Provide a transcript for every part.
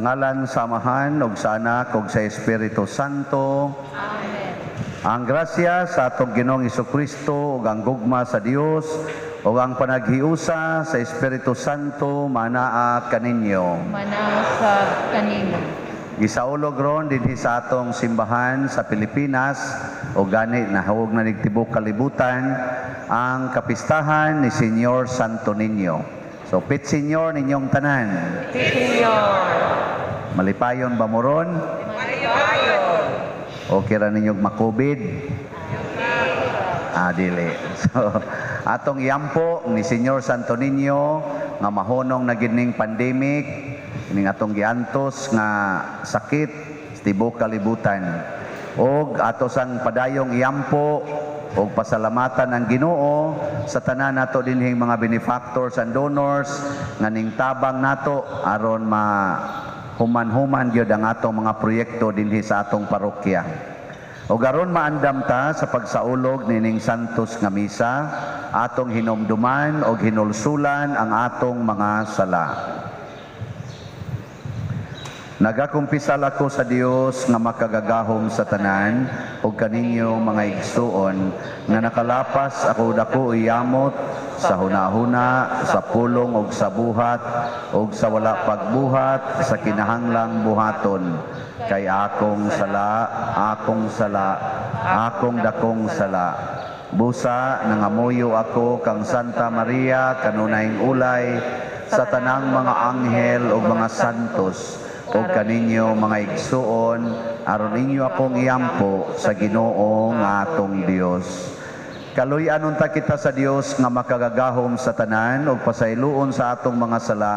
Sa ngalan sa Amahan, ug sa Anak, ug sa Espiritu Santo. Amen. Ang grasya sa atong Ginoong Hesukristo ug ang gugma sa Dios ug ang panaghiusa sa Espiritu Santo manaa kaninyo. Manasa kanimo. Gisaulog ron dinhi sa atong simbahan sa Pilipinas ug gani nahawog na nigtibok kalibutan ang kapistahan ni Señor Santo Niño. So pit Señor ninyong tanan. Señor. Malipayon ba mo ron? Malipayon. Okay ra ninyong makubid? Dili. So, atong iyampo ni Señor Santo Niño nga mahunong na gining pandemic, ining atong giantos nga sakit sa tibok kalibutan. Og atos ang padayong iyampo og pasalamatan ang Ginoo sa tanan nato dinhing mga benefactors and donors nga ning tabang nato aron human-human gyud ang atong mga proyekto dinhi sa atong parokya. O garon maandam ta sa pagsaulog nining santos nga misa, atong hinumduman o hinulsulan ang atong mga sala. Nagakumpisal ako sa Dios nga makagagahom sa tanan ug kaninyo mga igsuon nga nakalapas ako dako iyamot sa hunahuna, sa pulong ug sa buhat ug sa wala pagbuhat sa kinahanglang buhaton. Kay akong sala, akong dakong sala. Busa nangamuyo ako kang Santa Maria kanunayng ulay sa tanang mga anghel o mga santos o kaninyo mga igsuon aron ninyo akong iyampo sa Ginoo nga atong Dios. Kaluy-an unta kita sa Dios nga makagagahom sa tanan ug pasayloon sa atong mga sala.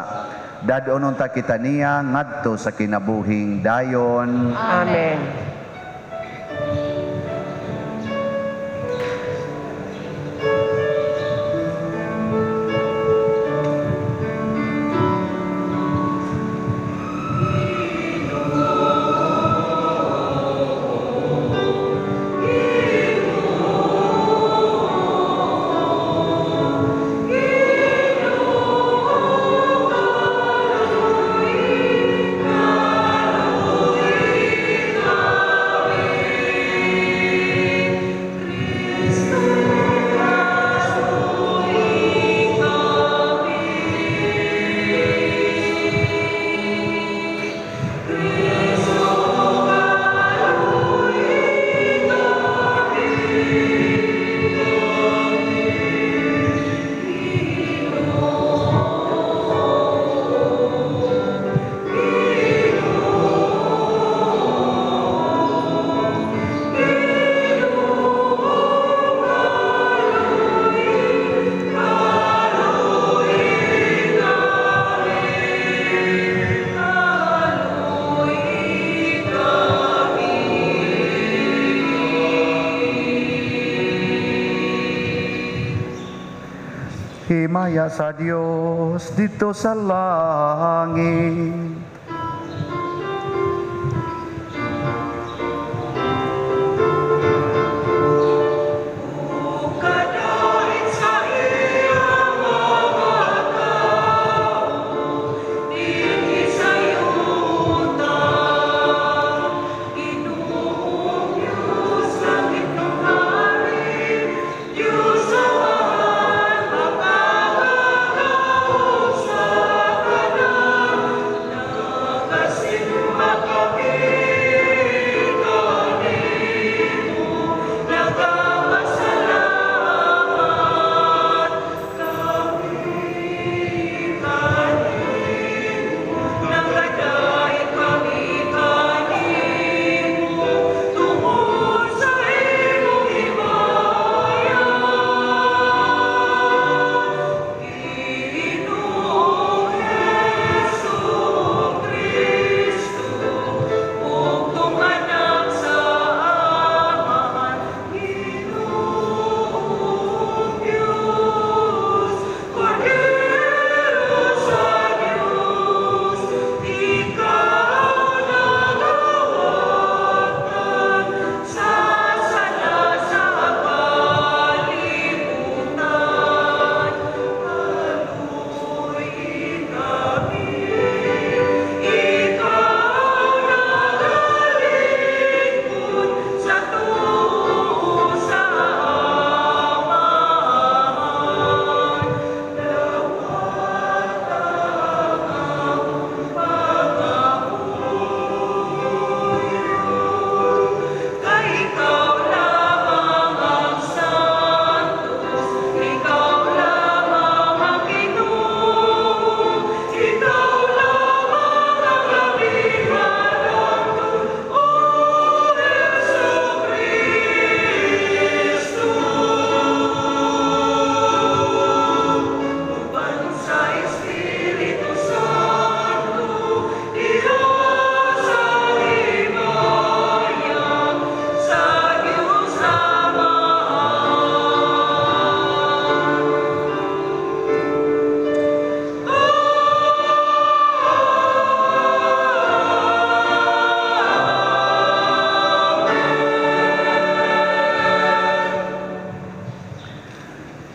Dadon unta kita niya ngadto sa kinabuhing dayon. Amen. Himaya sa Dios dito sa langit.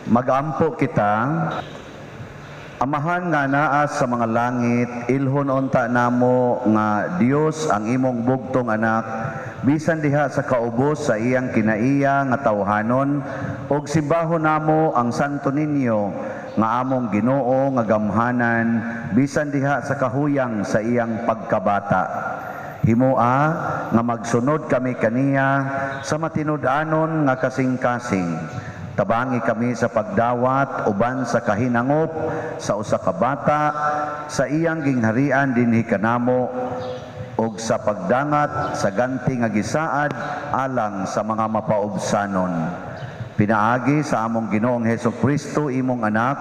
Magampo kita. Amahan nga naa sa mga langit, ilhon unta namo nga Dios ang imong bugtong anak, bisan diha sa kaubos sa iyang kinaiya nga tawhanon, og simbahon namo ang Santo Niño nga among Ginoo nga gamhanan, bisan diha sa kahuyang sa iyang pagkabata. Himoa nga magsunod kami kaniya sa matinud-anon nga kasing-kasing. Tabangi kami sa pagdawat uban sa kahinangop sa usa ka bata sa iyang gingharian dinhi kanamo ug sa pagdangat sa ganti nga gisaad alang sa mga mapaubsanon. Pinaagi sa among Ginoong Hesukristo imong anak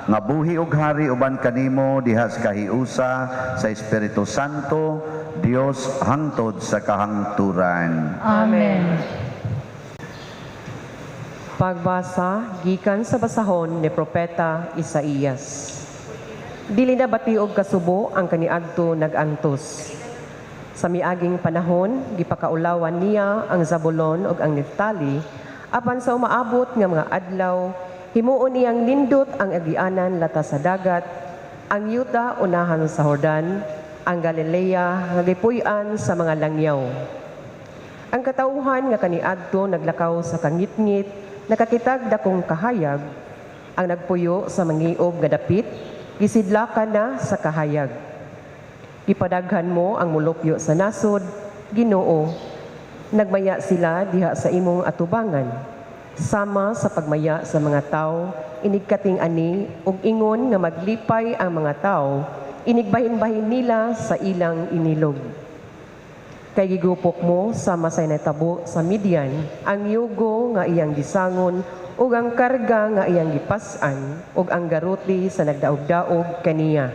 nga buhi ug hari uban kanimo diha sa kahiusa sa Espiritu Santo, Dios hangtod sa kahangturan. Amen. Pagbasa gikan sa basahon ni Propeta Isaías. Dili na batiog kasubo ang kaniadto nagantos. Sa miaging panahon, gipakaulawan niya ang Zabulon ug ang Neftali, apan sa umaabot nga mga adlaw, himuon niyang nindot ang agianan latas sa dagat, ang Yuda unahan sa Jordan, ang Galilea nga gipuy-an sa mga langyaw. Ang katauhan nga kaniadto naglakaw sa kangitngit, nakakitag dakong kahayag, ang nagpuyo sa mangiob nga dapit, gisidlakan na sa kahayag. Ipadaghan mo ang mulupyo sa nasod, Ginoo, nagmaya sila diha sa imong atubangan, sama sa pagmaya sa mga tao, inigkating ani, ug ingon nga maglipay ang mga tao, inigbahin-bahin nila sa ilang inilog. Kay gigupok mo sa masay na tabo sa Midian, ang yugo nga iyang gisangon, ug ang karga nga iyang gipasan, ug ang garuti sa nagdaog-daog kaniya.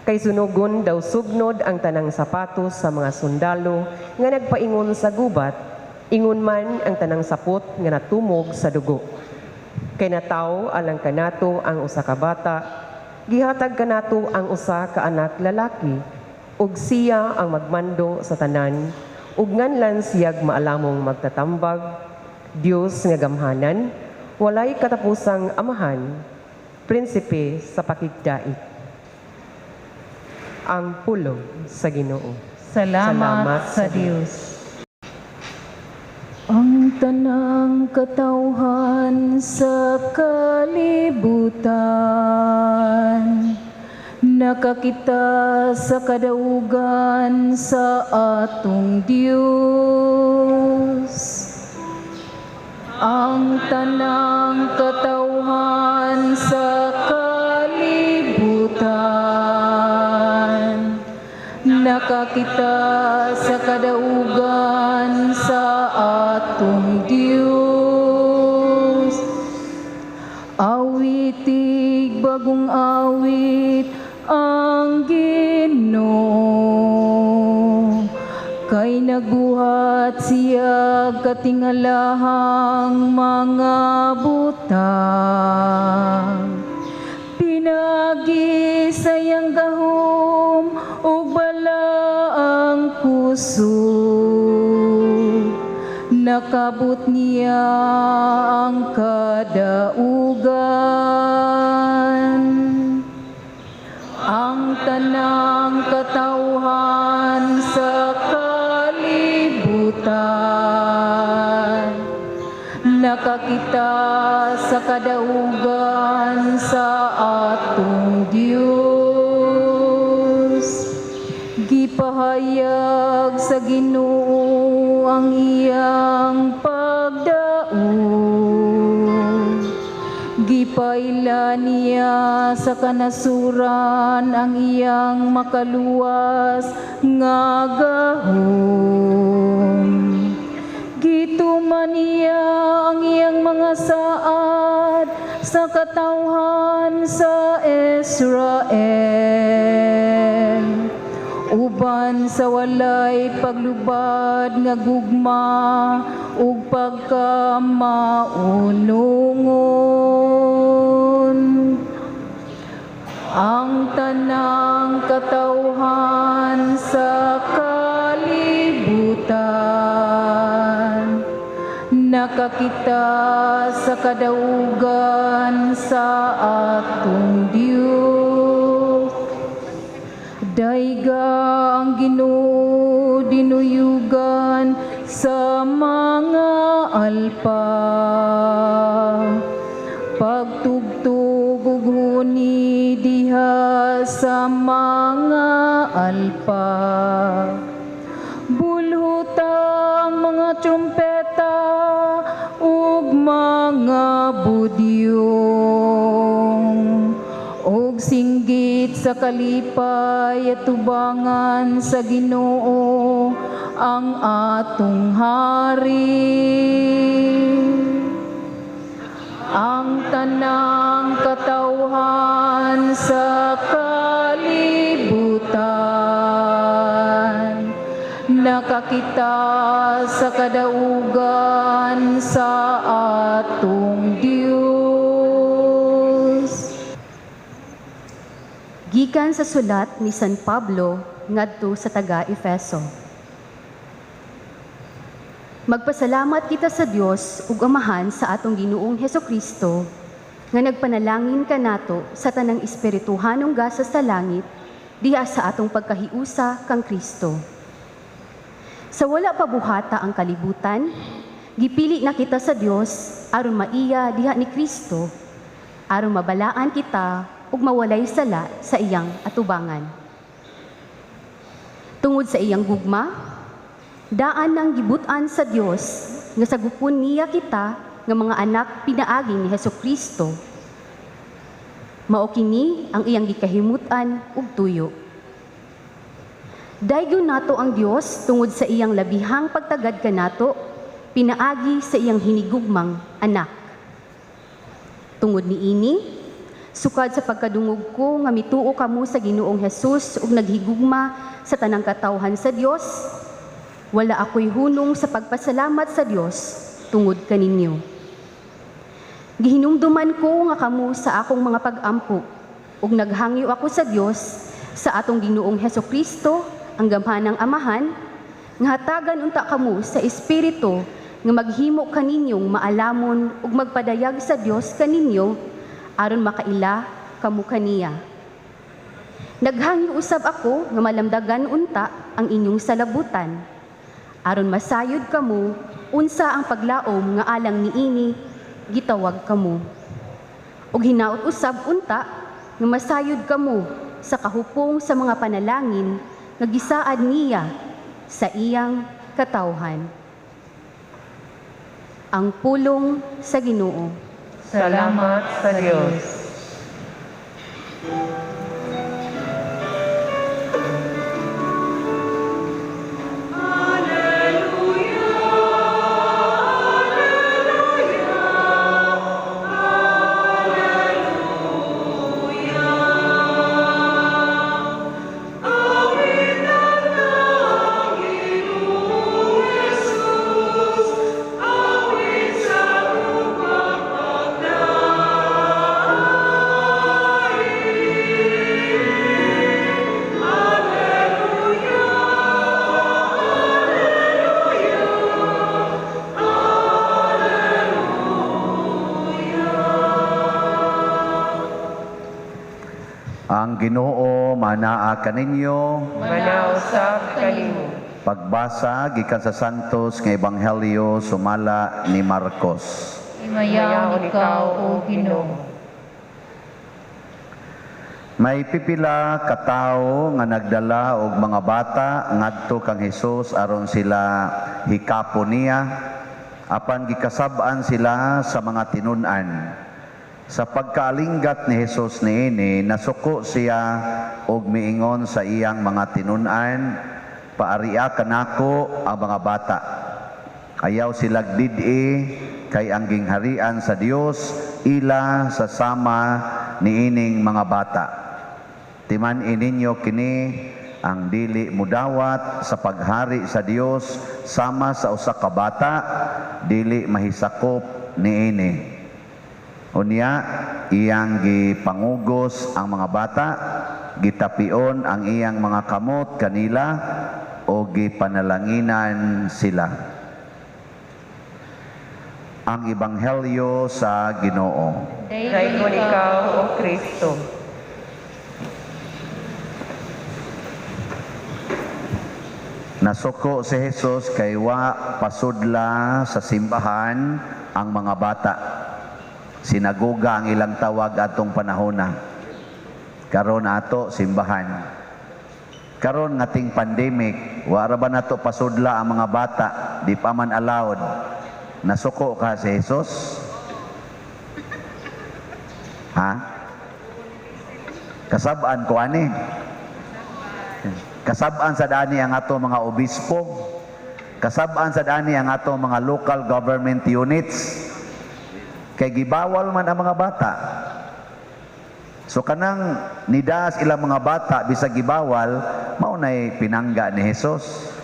Kay sunugon daw sugnod ang tanang sapatos sa mga sundalo nga nagpaingon sa gubat, ingon man ang tanang sapot nga natumog sa dugo. Kay nataw alang kanato ang usa ka bata, gihatag kanato ang usa ka anak lalaki, ug siya ang magmando sa tanan, ug nganlan siyag maalamong magtatambag, Dios nga gamhanan, walay katapusang amahan, prinsipe sa pakigdait. Ang pulong sa Ginoo. Salamat sa Diyos. Ang tanang katawhan sa kalibutan, nakakita sa kadaugan sa atong Dios. Ang tanang katawhan sa kalibutan, nakakita sa kadaugan sa atong Dios. Awitig bagong awit ang Ginoo, kay nagbuhat siya katingalahang mga butang. Pinagi sayang gahom ug bala ang puso, nakabot niya ang kadaugan. Ang tanang katawhan sa kalibutan, nakakita sa kadaugan sa atong Dios. Gipahayag sa Ginoo ang iyang pagdaog, gipaila niya sa kanasuran ang iyang makaluwas nga gahom. Gituman niya ang iyang mga saad sa katawhan sa Israel, uban sa walay paglubad nga gugma ug pagkamaunungon. Ang tanang katawhan sa kalibutan, nakakita sa kadaugan sa atong Dios. Daiga ang Ginoo dinuyugan sa mga alpa. Pagtugtog ug huni diha sa mga alpa. Bulhutang mga trumpeta ug mga budyong. Og singgit sa kalipay at tubangan sa Ginoo ang atong hari. Ang tanang katawhan sa kalibutan nakakita sa kadaugan sa atong Dios. Gikan sa sulat ni San Pablo ngadto sa taga-Efeso. Magpasalamat kita sa Dios ug Amahan sa atong Ginoong Hesukristo nga nagpanalangin kanato sa tanang espirituhanong gasa sa langit diha sa atong pagkahiusa kang Kristo. Sa wala pa buhata ang kalibutan, gipili na kita sa Dios aron maiya diha ni Kristo, aron mabalaan kita ug mawalay sala sa iyang atubangan. Tungod sa iyang gugma, daan ng gibutan sa Dios nga sagupon niya kita nga mga anak pinaagi ni Hesukristo. Mao kini ang iyang gikahimutan ug tuyo. Daygon nato ang Dios tungod sa iyang labihang pagtagad kanato pinaagi sa iyang hinigugmang anak. Tungod niini, sukad sa pagkadungog ko nga mituo kamo sa Ginoong Hesus ug naghigugma sa tanang katawhan sa Dios, wala ako'y hunong sa pagpasalamat sa Dios tungod kaninyo. Gihinumduman ko nga kamo sa akong mga pag-ampo ug naghangyo ako sa Dios sa atong Ginoong Hesukristo ang gamhanang Amahan nga hatagan unta kamo sa espiritu nga maghimo kaninyong maalamon ug magpadayag sa Dios kaninyo aron makaila kamo kaniya. Naghangyo usab ako nga malamdagan unta ang inyong salabutan aron masayod kamo unsa ang paglaom nga alang niini gitawag kamo. Ug hinaot usab unta nga masayod kamo sa kahupong sa mga panalangin nga gisaad niya sa iyang katawhan. Ang pulong sa Ginoo. Salamat sa Diyos. Ang Ginoo manaa kaninyo. Manausap kanimo. Pagbasa gikan sa Santos nga Ebanghelyo sumala ni Marcos. Himayaw ikaw, O Ginoo. May pipila ka tawo nga nagdala og mga bata ngadto kang Hesus aron sila hikapon niya apan gikasab-an sila sa mga tinun-an. Sa pagkaalinggat ni Hesus niini, nasuko siya og miingon sa iyang mga tinun-an, "Paariya kanako ang mga bata." Ayaw sila did-i kay ang gingharian sa Dios ila sa sama niining mga bata. Timan ininyo kini ang dili mudawat sa paghari sa Dios sama sa usa ka bata, dili mahisakop niini. Unya, iyang gipangugos ang mga bata, gitapion ang iyang mga kamot kanila, o gipanalanginan sila. ang ebanghelyo sa Ginoo. Dayon ikaw, O Kristo. Nasuko si Jesus kay wa pasudla sa simbahan ang mga bata. Sinaguga ang ilang tawag atong panahona. Karon ato simbahan. Karon ngating pandemic, wa ra ba nato pasudla ang mga bata, di pa man allowed. Nasuko ka si Jesus? Ha? Kasabaan ko ani. Kasabaan sa dani ang ato mga obispo. Kasabaan sa dani ang ato mga local government units. Kay gibawal man ang mga bata. So kanang nidas ilang mga bata bisag gibawal, mao nay pinangga ni Jesus.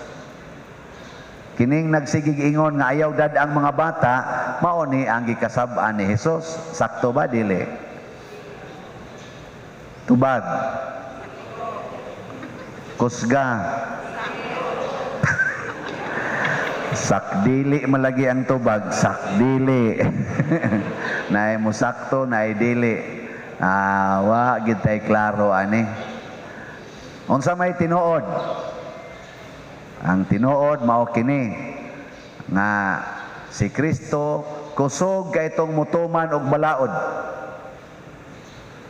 Kining nagsigig ingon nga ayaw dad ang mga bata, mao ni ang gikasab-an ni Jesus. Sakto ba dili? Tubag. Kusga. Sakdili malagi ang tubag, sakdili. Naay mo sakto, naay dili. Wa gid tay klaro ani. Unsa may tinuod? Ang tinuod mao kini nga si Kristo kusog kay itong mutuman og balaod.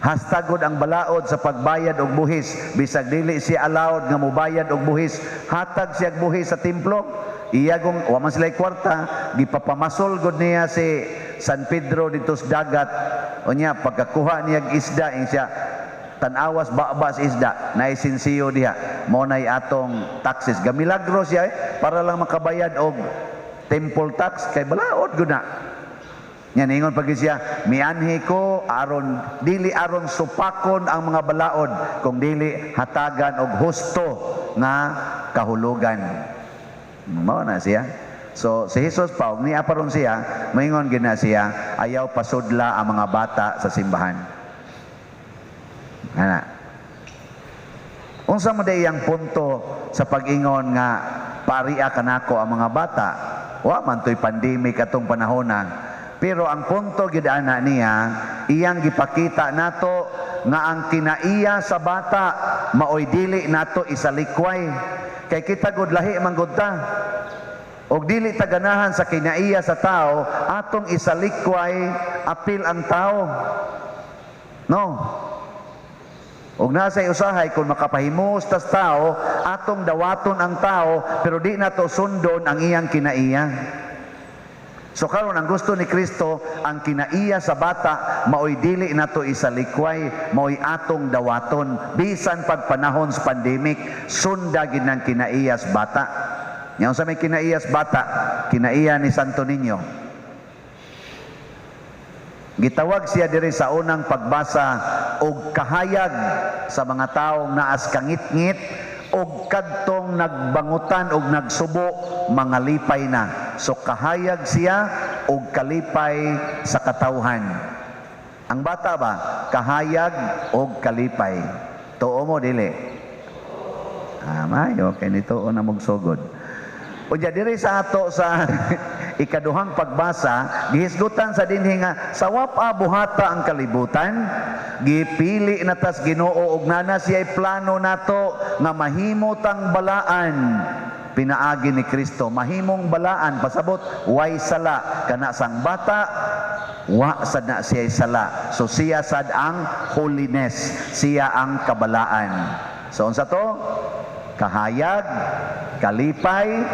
Hastagod ang balaod sa pagbayad og buhis, bisag dili siya allowed nga mobayad og buhis, hatag siya og buhis sa templo. Iya gong wa man sila'y kwarta, gipapamasol gud niya si San Pedro dito sa dagat. Unya pagkakuha niya isda ing siya tanawas babas isda na isinsiyo diha. Mo nay atong taxes. Gamilagro siya para lang makabayad og temple tax kay balaod gud na. Nya ningon pag siya, mianhi ko aron dili aron supakon ang mga balaod, kung dili hatagan og husto nga kahulugan. Mao na siya. So si Jesus pa og niya paron siya, moingon gid na siya, ayaw pasudla ang mga bata sa simbahan. Ana. Unsa mo dayang punto sa pag-ingon nga pariya kanako ang mga bata? Wa man toy pandemic atong panahona. Pero ang punto gid ana niya, iyang gipakita nato nga ang kinaiya sa bata maoy dili nato isalikway. Kay kita gud lahi man gud ta. Og dili ta ganahan sa kinaiya sa tao, atong isalikway apil ang tao. No. Og nasay usahay kung makapahimus tas tao, atong dawaton ang tao pero di nato sundon ang iyang kinaiya. So karon ang gusto ni Kristo, ang kinaiya sa bata maoy dili nato isalikway, maoy atong dawaton bisan pag panahon sa pandemic, sunda gid nang kinaiya sa bata. Nya sa may kinaiya sa bata, kinaiya ni Santo Niño. Gitawag siya diri sa unang pagbasa og kahayag sa mga taong naas kangit-ngit og kadtong nagbangutan og nagsubo, mga lipay na. So kahayag siya og kalipay sa katawhan. Ang bata ba kahayag og kalipay? Tuo mo dili? Mayo kay nito na magsugod. Unya diri sa ato sa ikaduhang pagbasa, gihisgutan sa dinhi nga sa wapa buhata ang kalibutan, gipili na tas Ginoo og nana siya'y plano nato nga mahimot ang balaan. Pinaagi ni Kristo, mahimong balaan, pasabot way sala kana sang bata, wa sad na siya'y sala. So siya sad ang holiness, siya ang kabalaan. So unsa to? Kahayag, kalipay,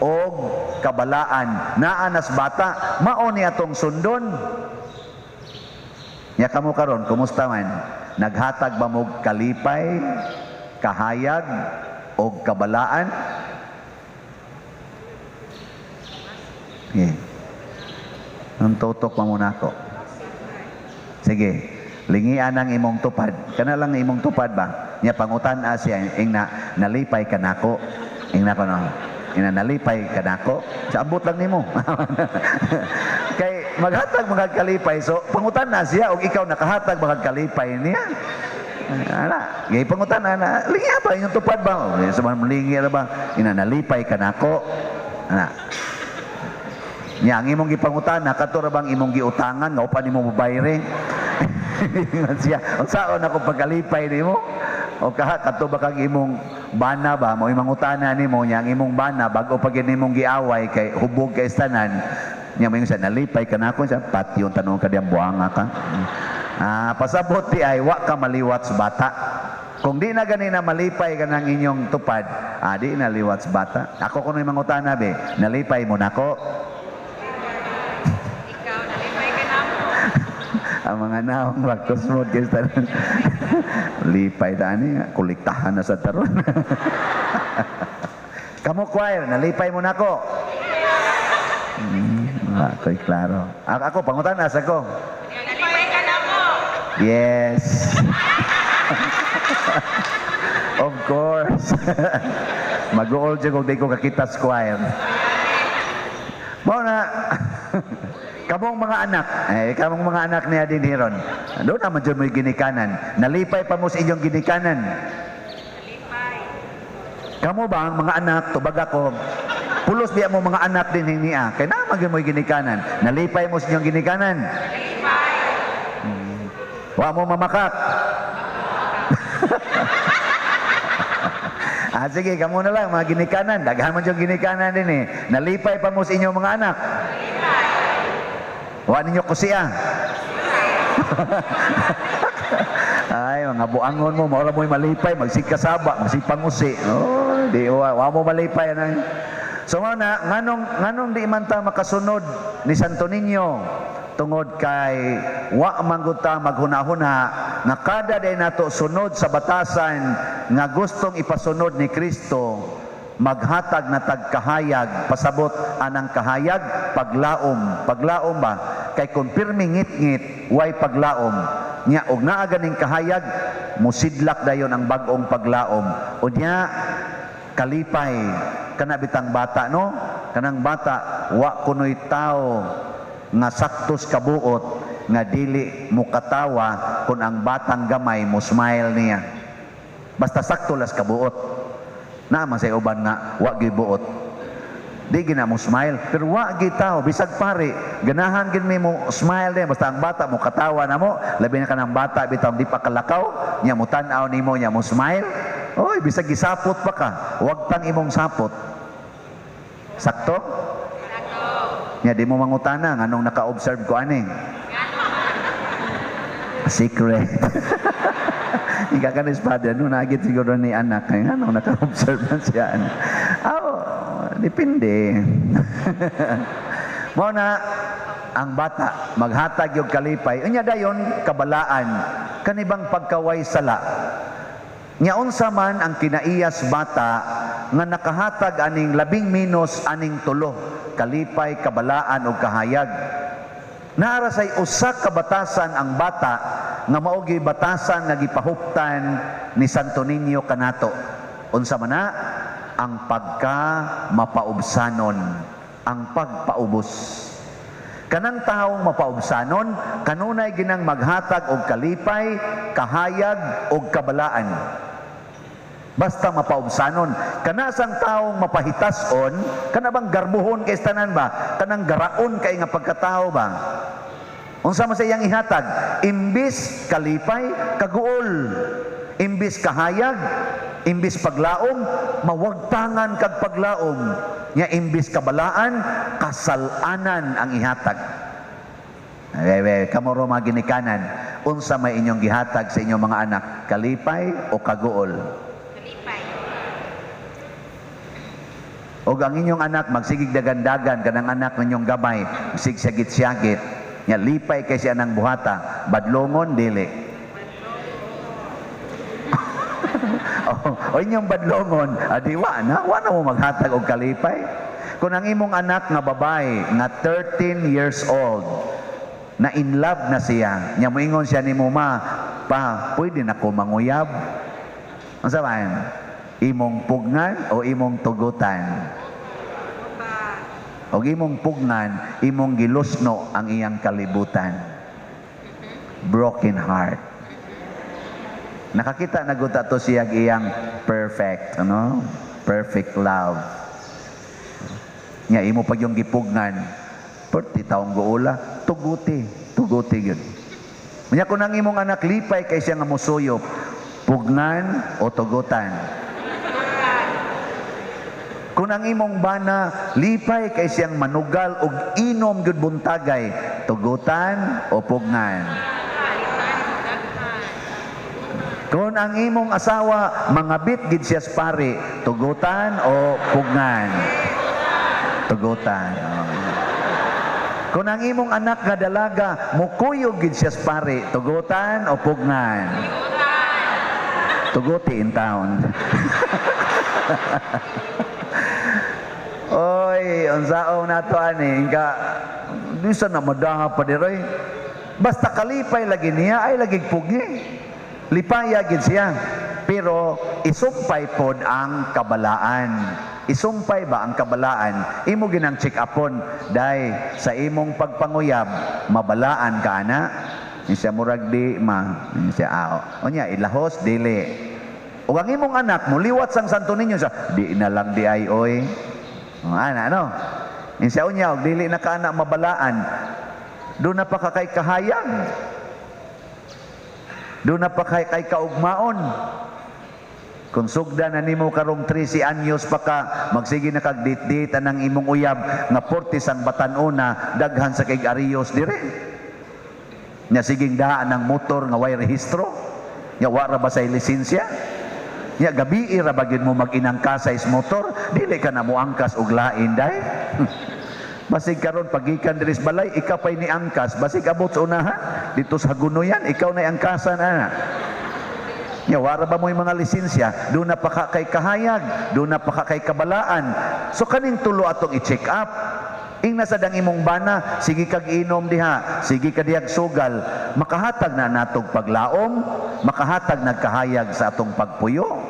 og kabalaan. Naanas bata, mao ni atong sundon. Nya kamo karon, kumusta man? Naghatag ba mo kalipay, kahayag, og kabalaan? Ang tutok pa muna ko. Sige, lingian ang imong tupad. Kana lang imong tupad ba? Nya pangutan siya, ing na nalipay ka nako. Ing nako no. Ina nalipay ka nako. Sa ambot lang nimo. Kay maghatag mga kalipay, so pangutan na siya og ikaw nakahatag mga kalipay niya. Ana, gay pangutan na, lingi ba inyong tupad ba? Sa man lingi ra ba? Ina nalipay ka nako. Ana. Nya ang imong gipangutana kadto ra bang imong giutangan nga upan nimo mobayre? Ingon siya, unsaon ako pagkalipay nimo? O kaha kadto ba kag imong bana ba mo imong utana nimo nya ang imong bana bago pa gid nimong giaway kay hubog kay tanan. Nya mo sa nalipay ka na ako sa patio tanong ka diyang buanga ka. Pasabot ti ay wa ka maliwat sa bata. Kung di na ganina malipay ka ng inyong tupad, di na liwat sa bata. Ako kuno imong utana be, nalipay mo nako. Ikaw, nalipay ka na mo. Ang mga naong rakos mo kay tanan. Lipay tani kuliktahan na sa taron. Kamu choir, nalipay mo nako. Ako'y klaro. Ako, pangutanas ako. Nalipay ka na mo. Yes. Of course. Mag-uol dyan kung di ko kakita sa choir. Mau na, kamong mga anak, kamong mga anak niya din hiron. Doon naman dyan mo'y ginikanan. Nalipay pa mo sa inyong ginikanan. Nalipay. Kamu ba ang mga anak, tubag ako, pulos biya mo mga anak din niya. Kaya naman yun mo'y ginikanan. Nalipay mo sa inyong ginikanan. Nalipay. Wa mo mamakak. Sige, kamo na lang, mga ginikanan. Daghan mo yung ginikanan din eh. Nalipay pa mo sa inyong mga anak. Wa ninyo kusiya. Ay, mga buangon mo, maura mo'y malipay, magsikasaba, magsipangusi. Oh, di, wa mo malipay. So, nganong di man ta makasunod ni Santo Niño tungod kay wa mangguta maghuna-huna nga kada day nato sunod sa batasan nga gustong ipasunod ni Kristo maghatag na tagkahayag pasabot anang kahayag paglaom ba kay kung pirmi ngit-ngit way paglaom nya og naa ganing kahayag musidlak dayon ang bag-ong paglaom unya kalipay kana bitang bata no kanang bata wa kunoy tao nga saktos kabuot nga dili mo katawa kung ang batang gamay mo smile niya basta sakto las kabuot na man say uban nga wa gyud buot di gina mo smile pero wa gyud tao bisag pare ganahan gid mo smile niya basta ang bata mo katawa na mo labi na kanang bata bitaw di pa kalakaw nya mo tan-aw nimo nya mo smile oy bisag gisapot pa ka wag tang imong sapot sakto nya di mo mangutana nganong naka-observe ko ani secret ika ka espada no nagit siguro ni anak kay nganong naka-observe na siya depende mo na ang bata maghatag yung kalipay unya dayon kabalaan kanibang pagkaway sala nya unsa man ang kinaiyas bata nga nakahatag aning 10 minus aning 3 kalipay, kabalaan o kahayag. Naara say usa ka batasan ang bata nga maogi batasan nga gipahuptan ni Santo Niño kanato. Unsa man na ang pagka mapaubsanon, ang pagpaubos. Kanang taong mapaubsanon kanunay ginang maghatag og kalipay, kahayag og kabalaan. Basta mapaubsanon kana sang taong mapahitason kana bang garbuhon kay tanan ba kanang garaon kay nga pagkatao ba unsa man sa iyang ihatag imbis kalipay kaguol imbis kahayag imbis paglaom mawagtangan kag paglaom nya imbis kabalaan kasalanan ang ihatag kamo ro mga ginikanan unsa may inyong gihatag sa inyong mga anak kalipay o kaguol og ang inyong anak magsigig dagan-dagan kanang anak ninyong gamay sigsigit-sigit nya lipay kay siya nang buhata badlongon dili o inyong badlongon adiwa na mo maghatag og kalipay kung ang imong anak nga babae nga 13 years old na in love na siya nya moingon siya nimo ma pa pwede na ko manguyab unsa ba imong pugnan o imong tugutan o imong pugnan imong gilusno ang iyang kalibutan broken heart nakakita na gud ato siya iyang perfect perfect love nya imo pag yung gipugnan Perti taong guula, tuguti gyud. Unya kun ang imong anak lipay kay siya nga musuyop, pugnan o tugutan. Kung ang imong bana lipay kay siyang manugal og inom gyud buntagay, tugutan o pugnan. Kung ang imong asawa mangabit gid siya sa pari, tugutan o pugnan. Tugutan. Kung ang imong anak nga dalaga mukuyog gid siya sa pari, tugutan o pugnan. Tuguti in town. Oy, unsaon nato ani ka bisa na madaha pa diroy. Basta kalipay lagi niya ay lagi pugi. Lipaya gid siya. Pero isumpay pod ang kabalaan. Isumpay ba ang kabalaan? Imo ginang check upon dai sa imong pagpanguyab mabalaan ka ana. Ni siya murag di ma. Ni siya ao. Onya ilahos dili. Ug ang imong anak muliwat sang Santo Niño sa di na lang di ay oy. Ana no. Ni siya unya og dili na ka anak mabalaan. Do na pa ka kay kahayag. Do na pa kay kaugmaon. Kung sugda na nimo karong 13 anyos pa ka, magsige na kag date-date ang imong uyab nga 40 sang batan-una daghan sa kay ariyos dire. Nya siging daan ang motor nga way rehistro. Nya wa ra ba say lisensya? Nya gabi ra ba gyud mo mag-inangkasay sa motor, dili ka na mo angkas og lain day. Basig karon pagikan diri sa balay, ikaw pay ni angkas, basig abot sa unahan dito sa Hagunoyan, ikaw na angkasan ana. Nya wara ba mo yung mga lisensya, do na pa ka kay kahayag, do na pa ka kay kabalaan. So kaning tulo atong i-check up. Ing nasa dang imong bana, sige kag inom diha, sige ka diyag sugal, makahatag na natog paglaom, makahatag nagkahayag sa atong pagpuyo.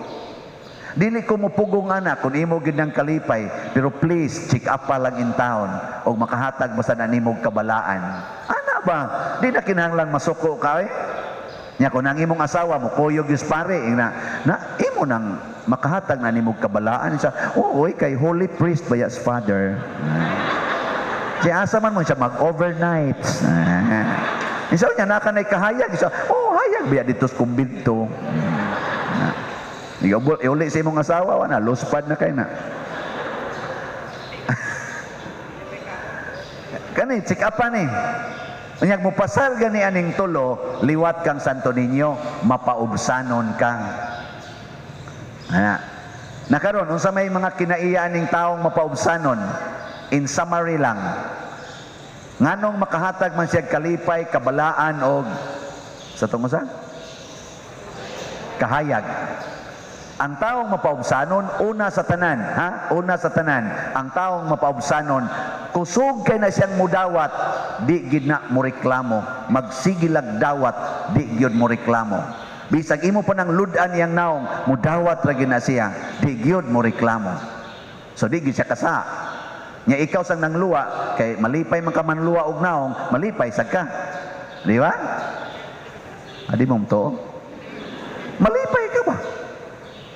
Dili ko mupugong anak kung imo gid nang kalipay, pero please check up pa lang in town og makahatag basta na nimog kabalaan. Ana ba? Di na kinahanglan masuko ka eh. Nya kung ang imong asawa mo kuyog is pare na imo nang makahatag na nimog kabalaan siya. Oy kay holy priest ba yas father. Siya asa man mo siya mag-overnight. Isa niya nakanay kahayag siya. Oh hayag biya dito sa kumbinto. Iuli sa imong asawa na luspad na kay na. Kani check up pa ni. Unyag mo pasal gani aning tulo, liwat kang Santo Niño, mapaubsanon ka. Ana. Nakaron unsa may mga kinaiya ning taong mapaubsanon? In summary lang. Nganong makahatag man siya kalipay, kabalaan og sa tungo sa kahayag. Ang taong mapaubsanon, una sa tanan, una sa tanan, ang taong mapaubsanon, kusog kay na siyang mudawat, di gid na mo reklamo. Magsigilag dawat, di gyud mo reklamo. Bisag imo pa nang ludan yang naong, mudawat ra gyud na siya, di gyud mo reklamo. So di gyud siya kasa. Nya ikaw sang nangluwa, kay malipay man ka manluwa og naong, malipay sad ka. Di ba? Adi mo to? Malipay ka ba?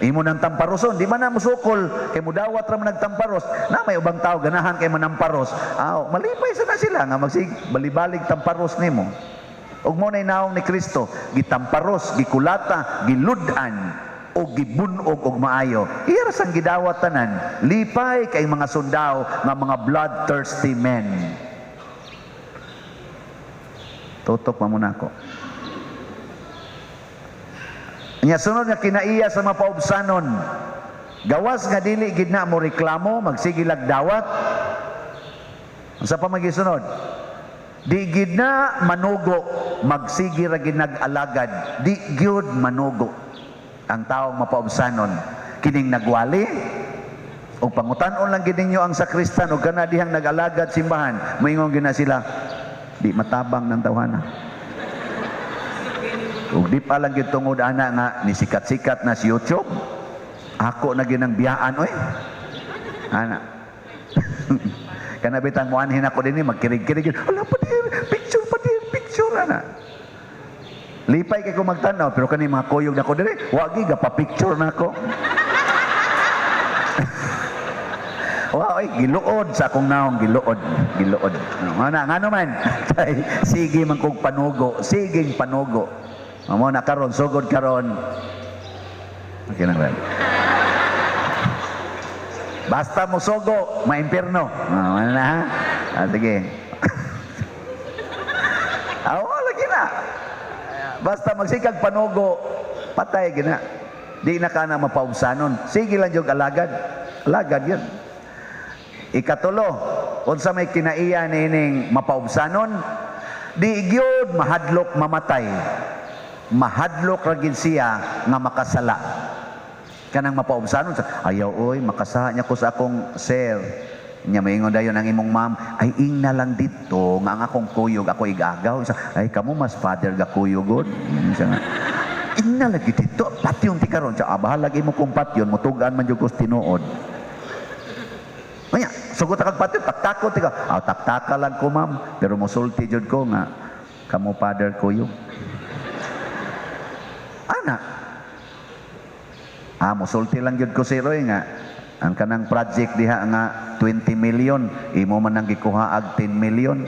Imo nang tamparoson, di man na musukol kay mudawat ra man nagtamparos. Na may ubang tao ganahan kay manamparos. Malipay sa na sila nga magsig balibalig tamparos nimo. Ug mo nay naong ni Kristo, gitamparos, gikulata, giludan o gibunog og maayo. Iya sang gidawat tanan, lipay kay mga sundao nga mga bloodthirsty men. Tutok man muna ako. Nya sunod nga kinaiya sa mapaubsanon, gawas nga dili gid na mo reklamo, magsigilag dawat. Unsa pa magisunod? Di gid na manugo, magsigi ra gid nag-alagad, di gyud manugo. Ang taong mapaubsanon, kining nagwali o pangutan-on lang gid ninyo ang sakristan o kana dihang nag-alagad simbahan, moingon gid na sila, di matabang ng tawhana. Ug di pa lang gyud tungod ana nga ni sikat-sikat na si YouTube. Ako na ginang biyaan oy. Ana. Kana bitang muanhin ako dinhi magkirig-kirig. Ala pa picture ana. Lipay kay ko magtanaw pero kani mga kuyog nako diri, wa gi ga pa picture nako. Wow, giluod sa akong naong, giluod. Nga naman, sige man kong panugo, siging panugo. Amo na karon, sugod karon. Okay na ba? Basta mo sugo, maimpirno. Ano na ha? Sige. Lagi na. Basta magsikag panugo, patay gina. Di na ka na mapaubsanon. Sige lang yung alagad. Alagad yun. Ikatulo, unsa may kinaiya nining mapaubsanon, di gyud mahadlok mamatay. Mahadlok ra gid siya nga makasala. Kanang mapaubsanon sa ayaw oy makasaha niya ko sa akong sir. Nya maingon dayon ang imong ma'am, ay ing na lang dito nga ang akong kuyog ako igagaw. Ay kamo mas father ga kuyogod. Ing na lagi dito patyon ti karon sa bahala lagi mo kung patyon mutugan man jud ko tinuod. Nya sugot kag patyon taktakot ti ka. Taktaka lang ko ma'am pero mosulti jud ko nga kamo father kuyog. Ana mosulti lang yun ko si Roy nga ang kanang project diha nga 20 million imo man nang gikuhaag 10 million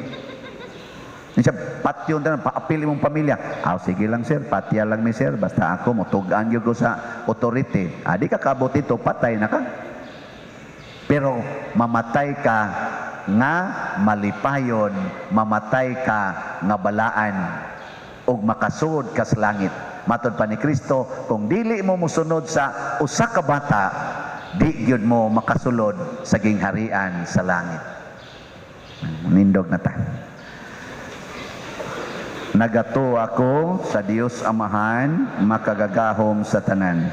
siya patyon tanan paapil imong pamilya sige lang sir patya lang mi sir basta ako motugaan gyud ko sa authority di ka kabot ito patay na ka pero mamatay ka nga malipayon mamatay ka nga balaan ug makasud ka sa langit. Matod pa ni Kristo, kung dili mo musunod sa usa ka bata, di gyud mo makasulod sa gingharian sa langit. Nindog na ta. Nagato ako sa Dios Amahan, makagagahom sa tanan,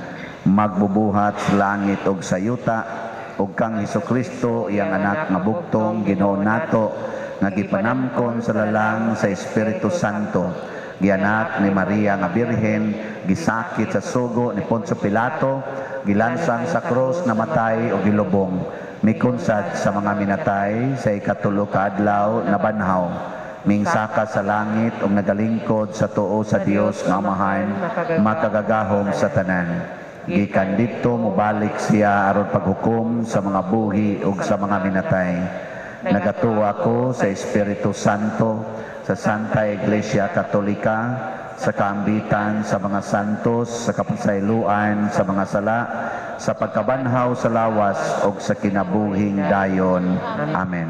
magbubuhat sa langit ug sa yuta, ug kang Hesukristo iyang anak nga bugtong Ginoo nato, nga gipanamkon sa lalang sa Espiritu Santo. Gianak ni Maria nga Birhen, gisakit sa sugo ni Poncio Pilato, gilansang sa krus na matay o gilubong, mikunsad sa mga minatay sa ikatulo ka adlaw na banhaw, mingsaka sa langit o nagalingkod sa tuo sa Dios nga Amahan, makagagahom sa tanan. Gikan dito mubalik siya aron paghukom sa mga buhi ug sa mga minatay. Nagatuwa ko sa Espiritu Santo, sa Santa Iglesia Katolika, sa kaambitan sa mga santos, sa kapasayloan sa mga sala, sa pagkabanhaw sa lawas o sa kinabuhing dayon. Amen.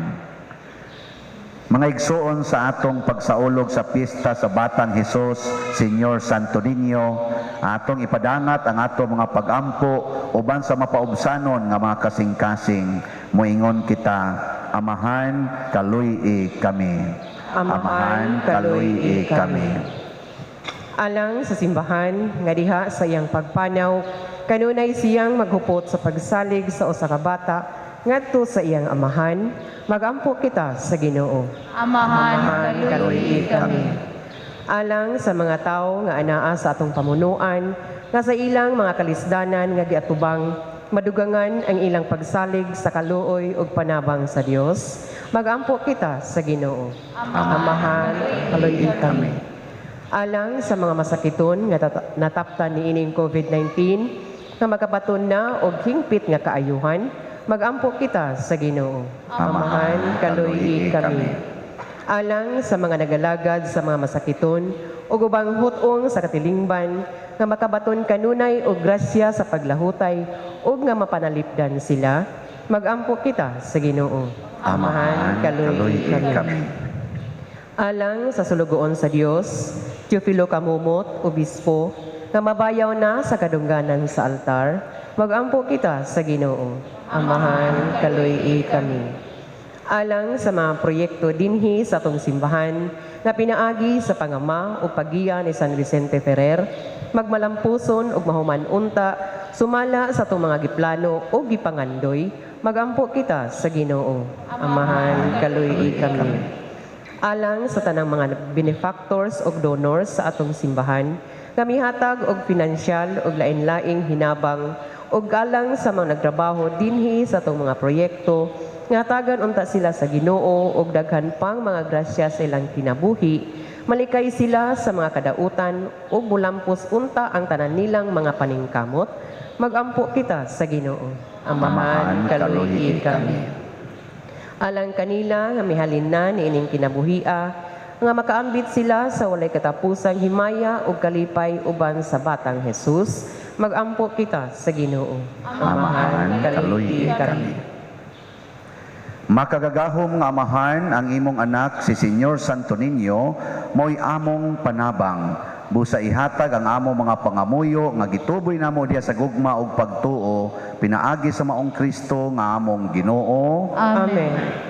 Mga igsuon sa atong pagsaulog sa pista sa Batang Hesus, Señor Santo Niño, atong ipadangat ang atong mga pag-ampo uban sa mapaubsanon nga mga kasing-kasing. Moingon kita, Amahan, kaluy-i kami. Amahan, kaluy-i kami. Alang sa simbahan, nga diha sa iyang pagpanaw, kanunay siyang maghupot sa pagsalig sa usa ka bata, ngadto sa iyang amahan, magampo kita sa Ginoo. Amahan, kaluy-i kami. Alang sa mga tawo nga anaa sa atong pamunuan, nga sa ilang mga kalisdanan nga giatubang, madugangan ang ilang pagsalig sa kaluoy ug panabang sa Dios, magampo kita sa Ginoo. Amahan, kaluy-i kami. Alang sa mga masakiton nga nataptan ni ining COVID-19, nga magapaton na og hingpit nga kaayuhan, magampo kita sa Ginoo. Amahan, kaluy-i kami. Alang sa mga nagalagad sa mga masakiton, ug ubang hutong sa katilingban, nga makabaton kanunay og grasya sa paglahutay, ug nga mapanalipdan sila, magampo kita sa Ginoo. Amahan, kaluy-i kami. Alang sa sulugoon sa Dios, Teofilo Kamumot, Obispo, nga mabayaw na sa kadungganan sa altar, magampo kita sa Ginoo. Amahan, kaluy-i kami. Alang sa mga proyekto dinhi sa atong simbahan, na pinaagi sa pangama o paggiya ni San Vicente Ferrer, magmalampuson ug mahuman unta, sumala sa atong mga giplano o gipangandoy, magampo kita sa Ginoo. Amahan, kaluy-i kami. Alang sa tanang mga benefactors o donors sa atong simbahan, kami hatag og pinansyal og lain-laing hinabang og alang sa mga nagtrabaho dinhi sa atong mga proyekto, nga hatagan unta sila sa Ginoo og daghan pang mga grasya sa ilang kinabuhi, Malikay sila sa mga kadautan ug mulampos unta ang tanan nilang mga paningkamot. Magampo kita sa Ginoo. Amahan kaluhi kami. Alang kanila nga mihalin na niining kinabuhia nga makaambit sila sa walay katapusang himaya ug kalipay uban sa batang Hesus. Magampo kita sa Ginoo. Amahan kaluhi kami. Makagagahom nga amahan ang imong anak si Senyor Santo Niño mo'y among panabang. Busa ihatag ang among mga pangamuyo nga gituboy namo diya sa gugma ug pagtuo pinaagi sa maong Kristo nga among Ginoo. Amen.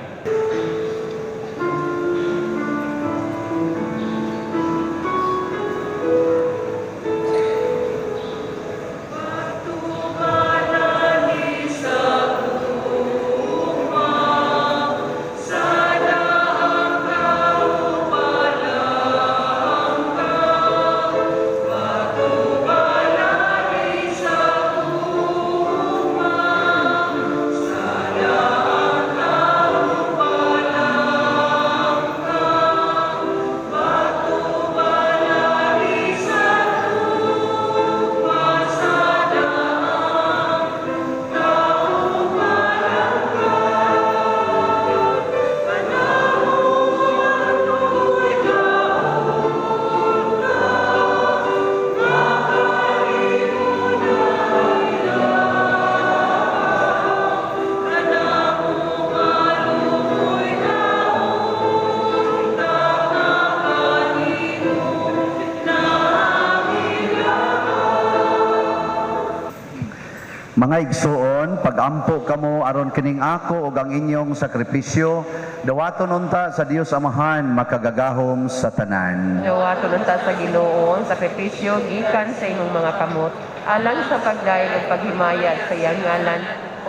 Mga igsuon, pagampo kamo aron kining ako ug ang inyong sakripisyo, dawaton unta sa Dios Amahan makagagahom sa tanan. Dawaton unta sa Ginoo ang sakripisyo gikan sa imong mga kamot alang sa pagdayeg ug paghimayad sa iyang ngalan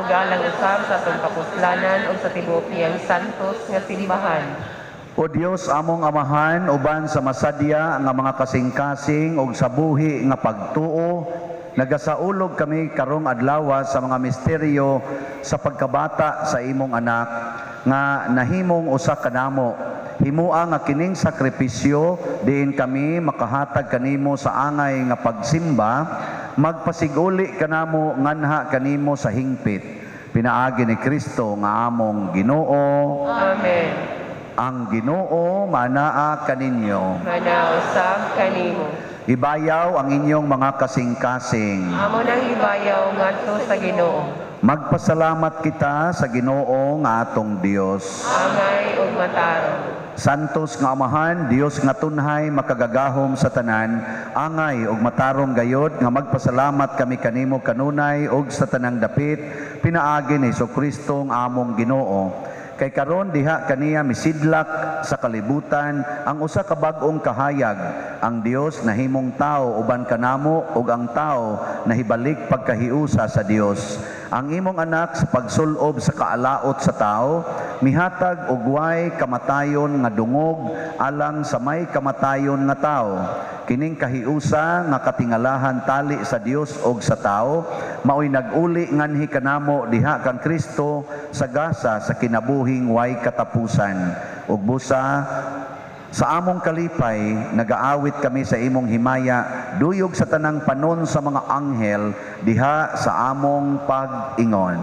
ug alang usab sa atong kapuslanan ug sa tibuok iyang santos nga simbahan. O Dios among Amahan, uban sa masadya nga mga kasing-kasing ug sa buhi nga pagtuo, nagasaulog kami karong adlaw sa mga misteryo sa pagkabata sa imong anak nga nahimong usa kanamo. Himua nga kining sakripisyo diin kami makahatag kanimo sa angay nga pagsimba, magpasiguli kanamo nganha kanimo sa hingpit. Pinaagi ni Kristo nga among Ginoo. Amen. Ang Ginoo manaa kaninyo. Manausab kanimo. Ibayaw ang inyong mga kasing-kasing. Amo nang ibayaw ngadto sa Ginoo. Magpasalamat kita sa Ginoo nga atong Dios. Angay ug matarong. Santos nga Amahan, Dios nga tunhay makagagahom sa tanan, angay ug matarong gayod nga magpasalamat kami kanimo kanunay ug sa tanang dapit pinaagi ni Jesucristo nga among Ginoo. Kay karon diha kaniya misidlak sa kalibutan ang usa ka bag-ong kahayag, ang Dios nahimong tao uban kanamo ug ang tao nahibalik pagkahiusa sa Dios. Ang imong anak sa pagsulob sa kaalaot sa tao, mihatag og way kamatayon nga dungog alang sa may kamatayon nga tao. Kining kahiusa nga katingalahan tali sa Dios ug sa tao, maoy nag-uli nganhi kanamo diha kang Kristo sa gasa sa kinabuhing way katapusan. Ug busa sa among kalipay, nagaawit kami sa imong himaya, duyog sa tanang panon sa mga anghel, diha sa among pag-ingon.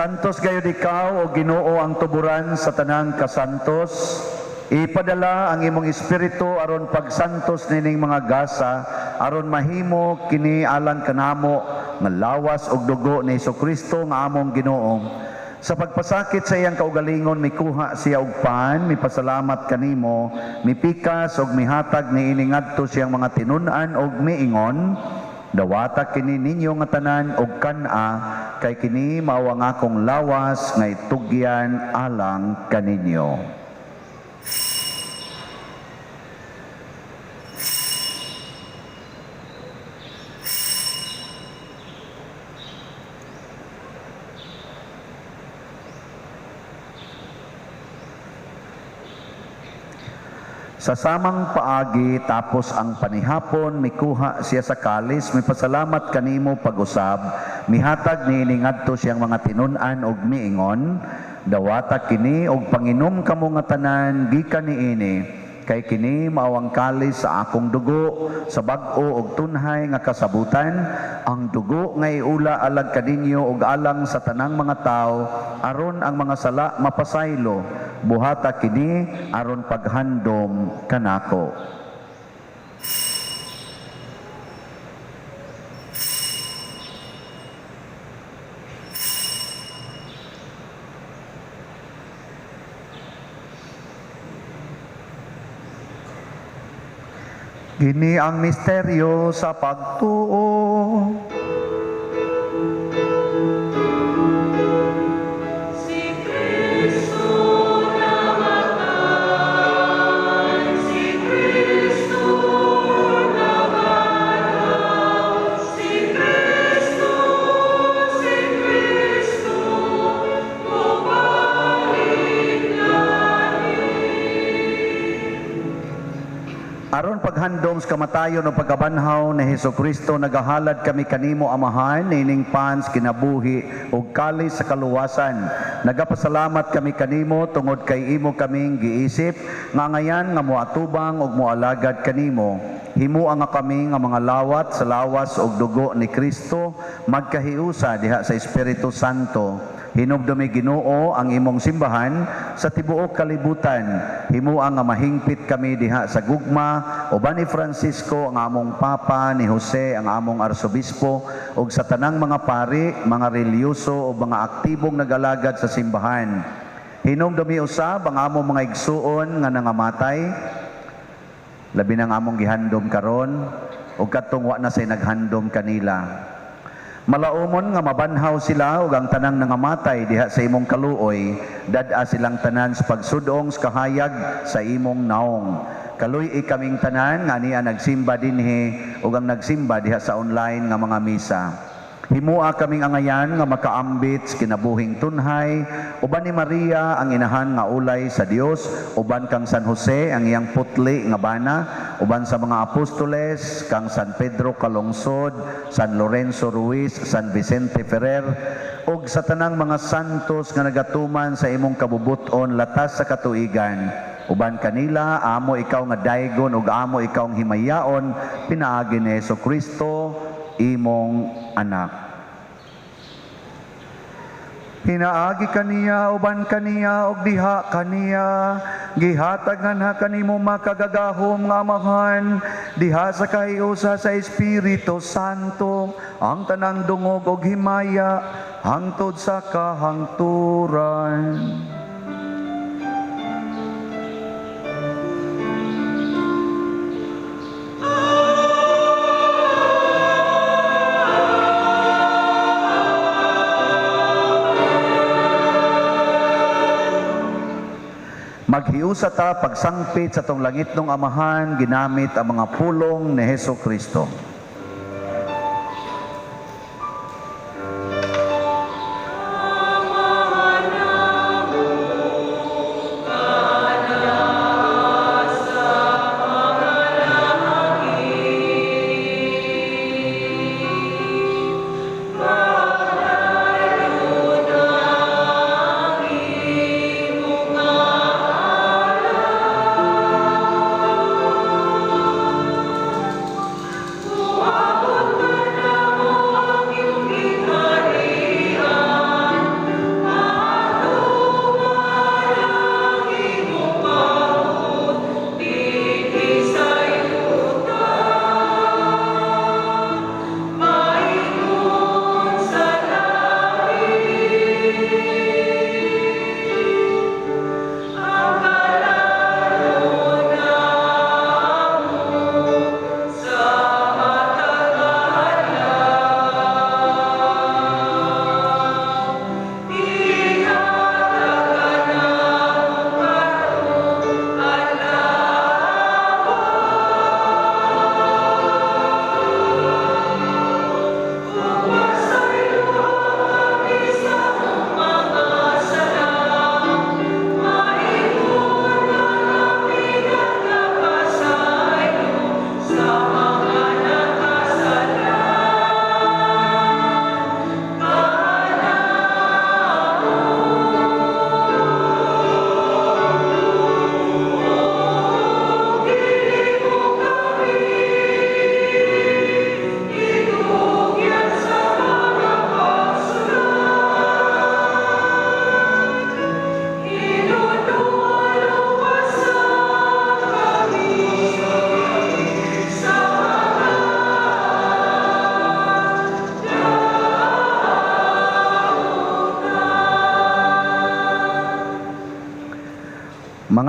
Santos gayud ikaw o Ginoo ang tuburan sa tanang kasantos. Ipadala ang imong espiritu aron pagsantos nining mga gasa aron mahimo kini alang kanamo nga lawas og dugo ni Hesukristo nga among Ginoo. Sa pagpasakit sa iyang kaugalingon mikuha siya og pan, mipasalamat kanimo, mipikas og mihatag niini ngadto siyang mga tinun-an og miingon, dawata kini ninyo nga tanan og kan-a kay kini mao ang akong lawas nga itugyan alang kaninyo. Sa samang paagi tapos ang panihapon mikuha siya sa kalis, mipasalamat kanimo pag-usab, mihatag niini ngadto siyang mga tinun-an og miingon, dawata kini og panginom kamo nga tanan gikan niini, kay kini mao ang kalis sa akong dugo sa bag-o og tunhay nga kasabutan, ang dugo nga iula alag kadinyo og alang sa tanang mga tao aron ang mga sala mapasaylo. Buhata kini aron paghandom kanako. Kini ang misteryo sa pagtuo. Aron paghandom sa kamatayon o pagkabanhaw ni Hesukristo, nagahalad kami kanimo amahan, nining pans kinabuhi ug kalis sa kaluwasan. Nagapasalamat kami kanimo tungod kay imo kaming giisip, nga ngayan nga moatubang ug moalagad kanimo. Himuan nga kami nga mga lawat sa lawas ug dugo ni Kristo, magkahiusa diha sa Espiritu Santo. Hinumdumi Ginoo ang imong simbahan sa tibuok kalibutan. Himuang nga mahingpit kami diha sa gugma, uban ni Francisco ang among Papa, ni Jose ang among Arsobispo, ug sa tanang mga pari, mga reliyoso o mga aktibong nag-alagad sa simbahan. Hinumdumi usab ang among mga igsuon nga nangamatay, labi nang among gihandom karon, ug kadtong wa na say naghandom kanila. Malaumon nga mabanhaw sila ug ang tanang nangamatay diha sa imong kaluoy, dad-a silang tanan sa pagsudong sa kahayag sa imong naong. Kaluy kaming tanan nga niya nagsimba dinhi ug ang nagsimba diha sa online nga mga misa. Himua kaming angayan nga makaambit sa kinabuhing tunhay, uban ni Maria ang inahan nga ulay sa Dios, uban kang San Jose ang iyang putli nga bana, uban sa mga apostoles kang San Pedro Calungsod, San Lorenzo Ruiz, San Vicente Ferrer, ug sa tanang mga santos nga nagatuman sa imong kabubuton latas sa katuigan. Uban kanila, amo ikaw nga daygon ug amo ikaw ang himayaon, pinaagi ni Hesukristo, imong anak. Hinaagi kaniya, uban kaniya, og diha kaniya, gihatag nga kanimo makagagahom nga amahan, diha sa kahiusa sa Espiritu Santo, ang tanang dungog og himaya, hangtod sa kahangturan. Maghiusa ta pagsangpit sa tong langit ng amahan, ginamit ang mga pulong ni Hesukristo.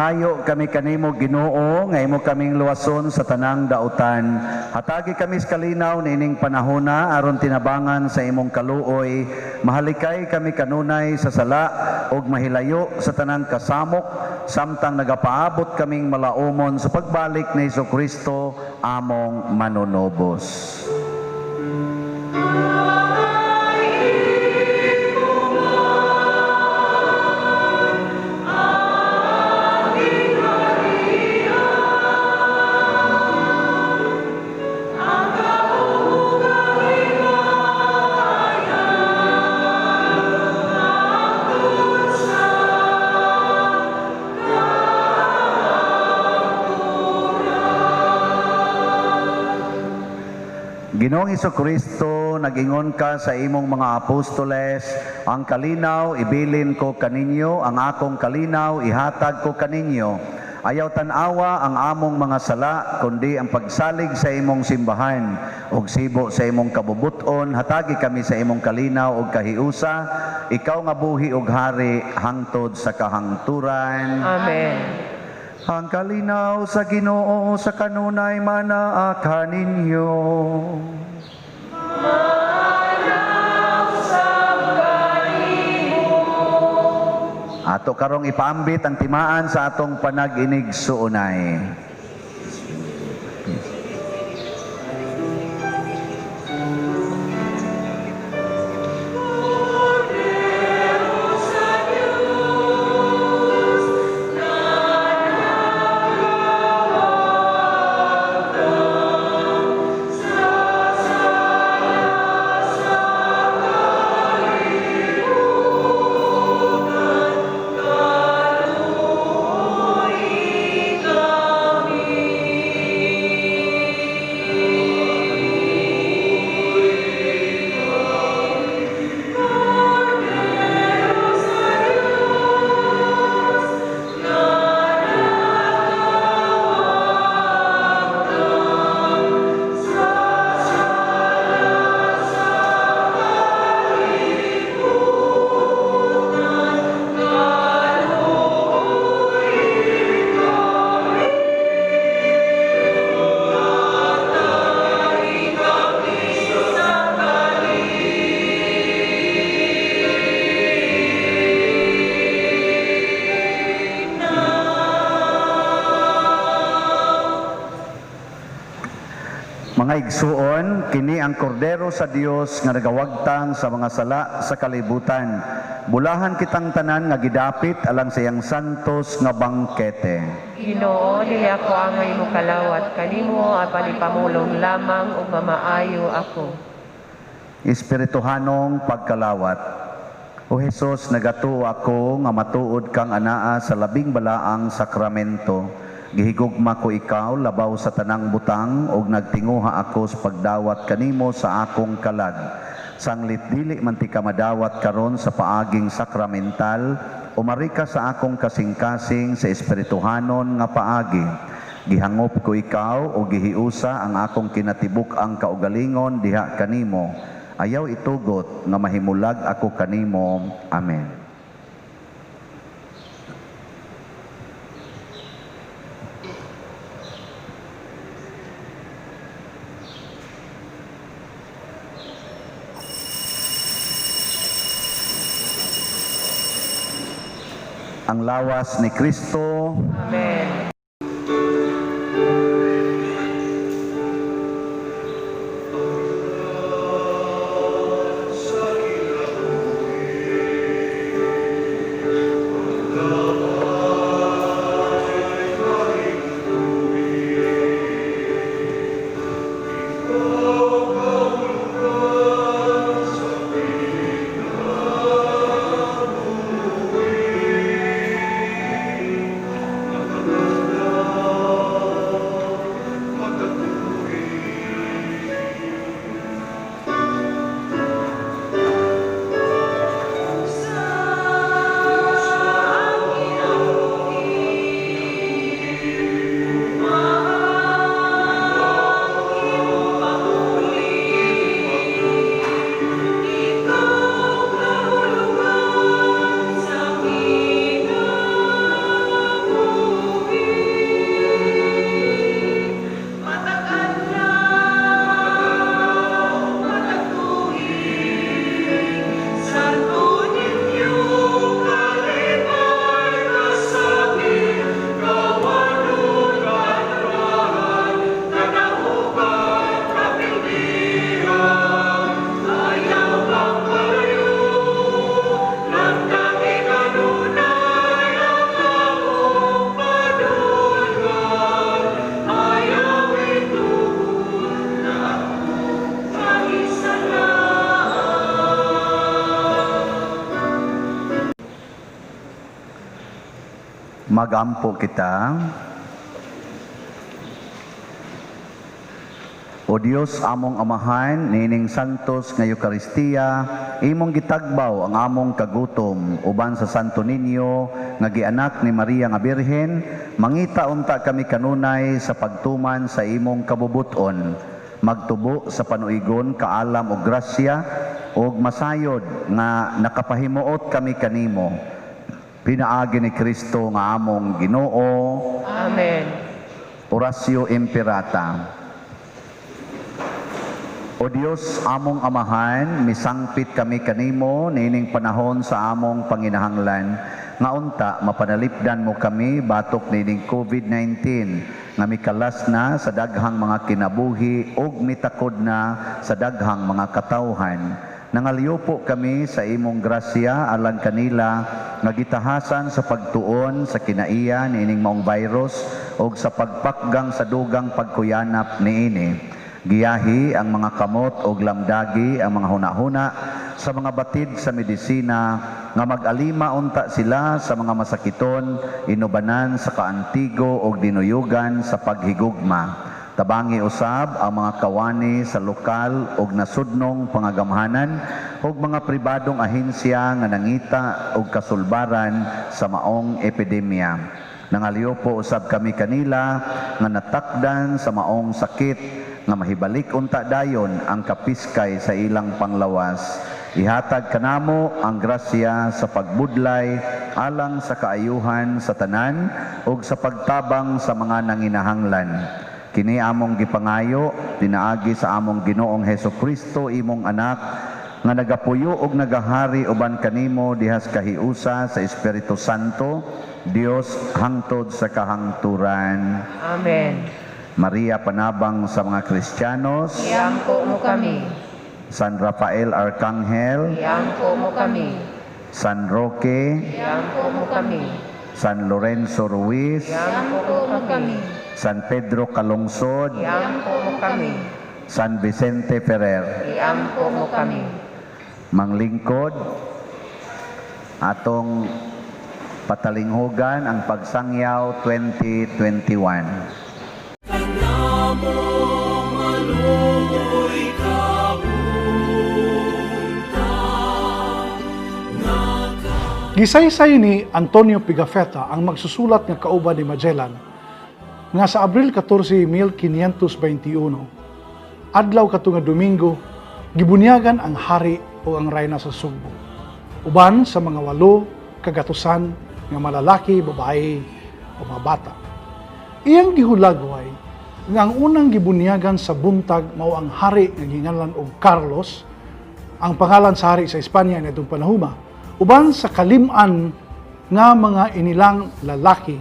Mangayo kami kanimo Ginoo nga imo kaming luwason sa tanang dautan. Hatagi kami sa kalinaw niining panahona aron tinabangan sa imong kaluoy. Mahalikay kami kanunay sa sala ug mahilayo sa tanang kasamok samtang nagapaabot kaming malaumon sa pagbalik ni Hesukristo among manunobos. Ginoong Hesukristo, nagingon ka sa imong mga apostoles, ang kalinaw ibilin ko kaninyo, ang akong kalinaw ihatag ko kaninyo. Ayaw tanawa ang among mga sala, kundi ang pagsalig sa imong simbahan, ug sibo sa imong kabubuton, hatagi kami sa imong kalinaw ug kahiusa, ikaw nga buhi ug hari hangtod sa kahangturan. Amen. Ang kalinaw sa Ginoo sa kanunay manaa kaninyo. Ato karong ipaambit ang timaan sa atong panag-inig suunay. Mga igsuon, kini ang kordero sa Dios nga nagawagtang sa mga sala sa kalibutan. Bulahan kitang tanan nga gidapit alang sa iyang santos nga bangkete. Ginoo, dili ako angay mo kalawat, kanimo apan ipamulong lamang ug mamaayo ako. Espirituhanong pagkalawat. O Jesus, nagatuo ako nga matuod kang anaa sa labing balaang sakramento. Gihigugma ko ikaw labaw sa tanang butang ug nagtinguha ako sa pagdawat kanimo sa akong kalag. Sanglit dili man ti ka madawat karon sa paaging sakramental, umari ka sa akong kasing-kasing sa espirituhanon nga paagi. Gihangop ko ikaw o gihiusa ang akong kinatibuk ang kaugalingon diha kanimo. Ayaw itugot nga mahimulag ako kanimo. Amen. Ang lawas ni Kristo. Amen. Magampo kita. O Dios among amahan, nining santos nga Eucharistia, imong gitagbaw ang among kagutom, uban sa Santo Niño, nga gianak ni Maria nga Birhen, mangita unta kami kanunay sa pagtuman sa imong kabubuton, magtubo sa panuigon, kaalam o grasya, o masayod nga nakapahimuot kami kanimo. Pinaagi ni Kristo nga among Ginoo. Amen. Oratio Imperata. O Dios among amahan, misangpit kami kanimo nining panahon sa among panginahanglan, nga unta mapanalipdan mo kami batok nining COVID-19 nga mikalas na sa daghang mga kinabuhi ug mitakod na sa daghang mga katawhan. Nangaliyo po kami sa imong grasya alang kanila nga gitahasan sa pagtuon sa kinaiya nining maong virus ug sa pagpakgang sa dugang pagkuyanap niini. Giyahi ang mga kamot o lamdagi, ang mga hunahuna sa mga batid sa medisina, nga mag-alima unta sila sa mga masakiton, inubanan sa kaantigo o dinuyugan sa paghigugma. Tabangi usab ang mga kawani sa lokal o nasudnong pangagamhanan o mga pribadong ahensya nga nangita o kasulbaran sa maong epidemya. Nangaliyo po usab kami kanila nga natakdan sa maong sakit, nga mahibalik unta dayon ang kapiskay sa ilang panglawas. Ihatag kanamo ang grasya sa pagbudlay alang sa kaayuhan sa tanan ug sa pagtabang sa mga nanginahanglan. Kini among gipangayo pinaagi sa among Ginoong Hesukristo imong anak nga nagapuyo ug nagahari uban kanimo dihas kahiusa sa Espiritu Santo, Dios hangtod sa kahangturan. Amen. Maria panabang sa mga Kristiyanos, Iangko mo kami. San Rafael Arcangel, Iangko mo kami. San Roque, Iangko mo kami. San Lorenzo Ruiz, Iangko mo kami. San Pedro Calungsod, Iangko mo kami. San Vicente Ferrer. Iangko mo kami. Manglingkod, atong patalinghugan ang Pagsangyaw 2021. Gisaysay ni Antonio Pigafetta ang magsusulat nga kauban ni Magellan nga sa Abril 14, 1521, adlaw kato nga Domingo, gibunyagan ang hari o ang reyna sa Sugbo, uban sa mga 8 kagatusan nga malalaki, babae o mga bata. Iyang gihulagway nga ang unang gibunyagan sa buntag mao ang hari nga ginganlan og Carlos, ang pangalan sa hari sa Espanya nitong panahuma, uban sa kalim-an nga mga inilang lalaki.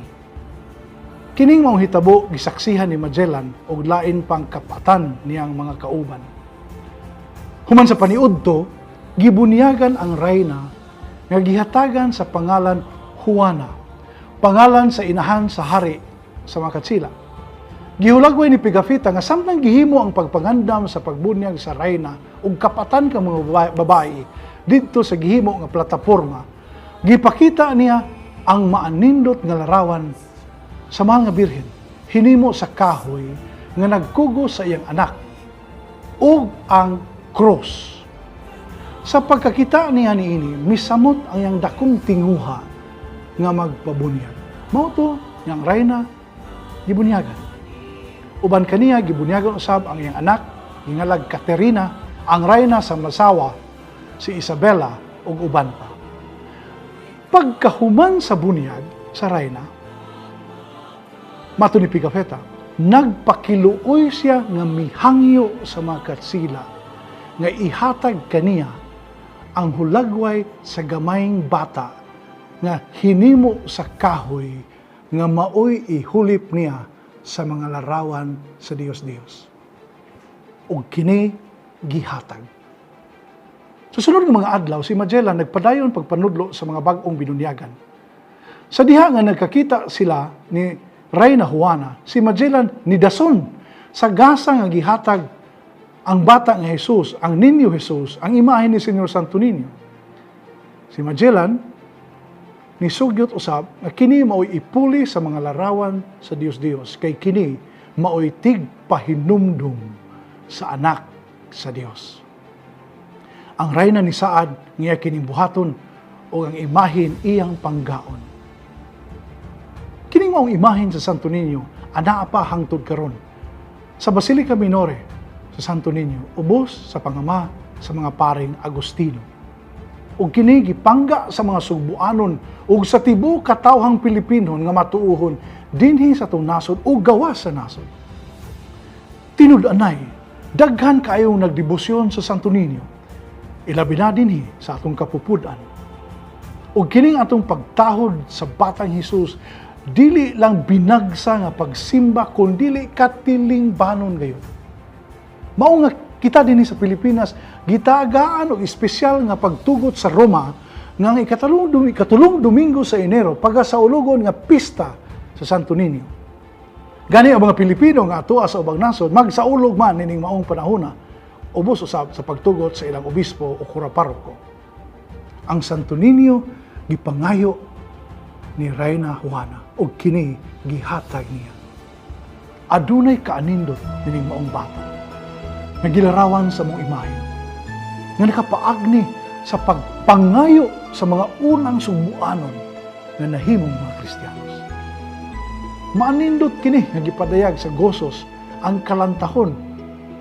Kining maong hitabo gisaksihan ni Magellan og lain pang kapatan niyang mga kauban. Human sa paniudto, gibunyagan ang reyna nga gihatagan sa pangalan Juana, pangalan sa inahan sa hari sa mga katsila. Gihulagway ni Pigafetta nga samtang gihimo ang pagpangandam sa pagbunyag sa reyna ug kapatan ka mga babae dito sa gihimo nga plataporma, gipakita niya ang maanindot nga larawan sa mga birhen hinimo sa kahoy nga nagkugo sa iyang anak ug ang cross. Sa pagkakita niya niini, misamot ang iyang dakong tinguha nga magpabunyag. Mao to yang reyna gibunyagan. Uban kaniya gibunyagan usab ang iyang anak gingalag Caterina, ang reyna sa masawa si Isabela ug uban pa. Pagkahuman sa bunyag sa reyna, mato ni Pigafetta, nagpakiluoy siya nga mihangyo sa mga katsila nga ihatag kaniya ang hulagway sa gamayng bata nga hinimo sa kahoy nga maoy ihulip niya sa mga larawan sa Dios-Dios. Ug kini gihatag. Sa sunod ng mga adlaw, si Magellan nagpadayon pagpanudlo sa mga bag-ong binunyagan. Sa diha nga nagkakita sila ni Reyna Juana, si Magellan nidason sa gasa nga gihatag ang bata nga Jesus, ang Niño Jesus, ang imahe ni Señor Santo Niño. Si Magellan ni sugyot usab nga kini mao'y ipuli sa mga larawan sa Dios kay kini mao'y tigpahinumdum sa anak sa Dios. Ang rayna ni Saad nga kining buhaton o ang imahin iyang panggaon. Kining maong imahin sa Santo Niño ana pa hangtod karon sa Basilica Minore sa Santo Niño ubos sa pangama sa mga paring Agustino. Ug kini gipangga sa mga Sugbuanon ug sa tibuok katawhang Pilipino nga matuuhon dinhi sa atong nasod ug gawas sa nasod. Tinud-anay, daghan kaayong nagdebosyon sa Santo Niño. Ilabi na dinhi sa atong kapupudan. Ug kining atong pagtahod sa Batang Hesus dili lang binagsa nga pagsimba kundi katiling banon gayon. Mao nga kita dinhi sa Pilipinas gitagaan og espesyal nga pagtugot sa Roma nga ikatulong Domingo sa Enero pagasaulugon nga pista sa Santo Niño. Gani ang mga Pilipino nga atoa sa ubang nasod magsaulog man nining maong panahona ubos usab sa pagtugot sa ilang obispo o kura paroko. Ang Santo Niño gipangayo ni Reyna Juana ug kini gihatag niya. Adunay kaanindot nining maong bata nga gilarawan sa mong imahe nga nakapaagni sa pagpangayo sa mga unang Sugbuanon nga nahimong mga Kristiyanos. Maanindot kini nga gipadayag sa Gosos ang kalantahon.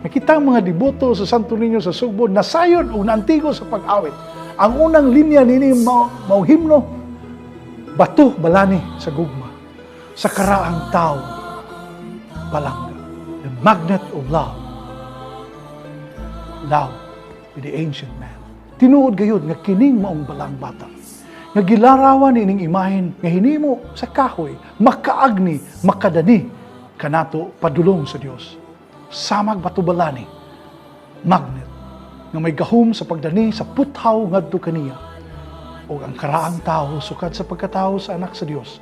Nakita ang mga deboto sa Santo Niño sa Sugbo nasayon o naantigo sa pag-awit. Ang unang linya nini mao himno, bato balani sa gugma, sa karaang tao palangga, the magnet of love. Love with the ancient man. Tinuod gayud nga kining maong balang bata nga gilarawan ining imahen nga hinimo sa kahoy, makaagni, makadani kanato padulong sa Dios. Samag batubalani, magnet nga may gahom sa pagdani sa puthaw ngadto kaniya o ang karaang tao sukad sa pagkatao sa anak sa Dios.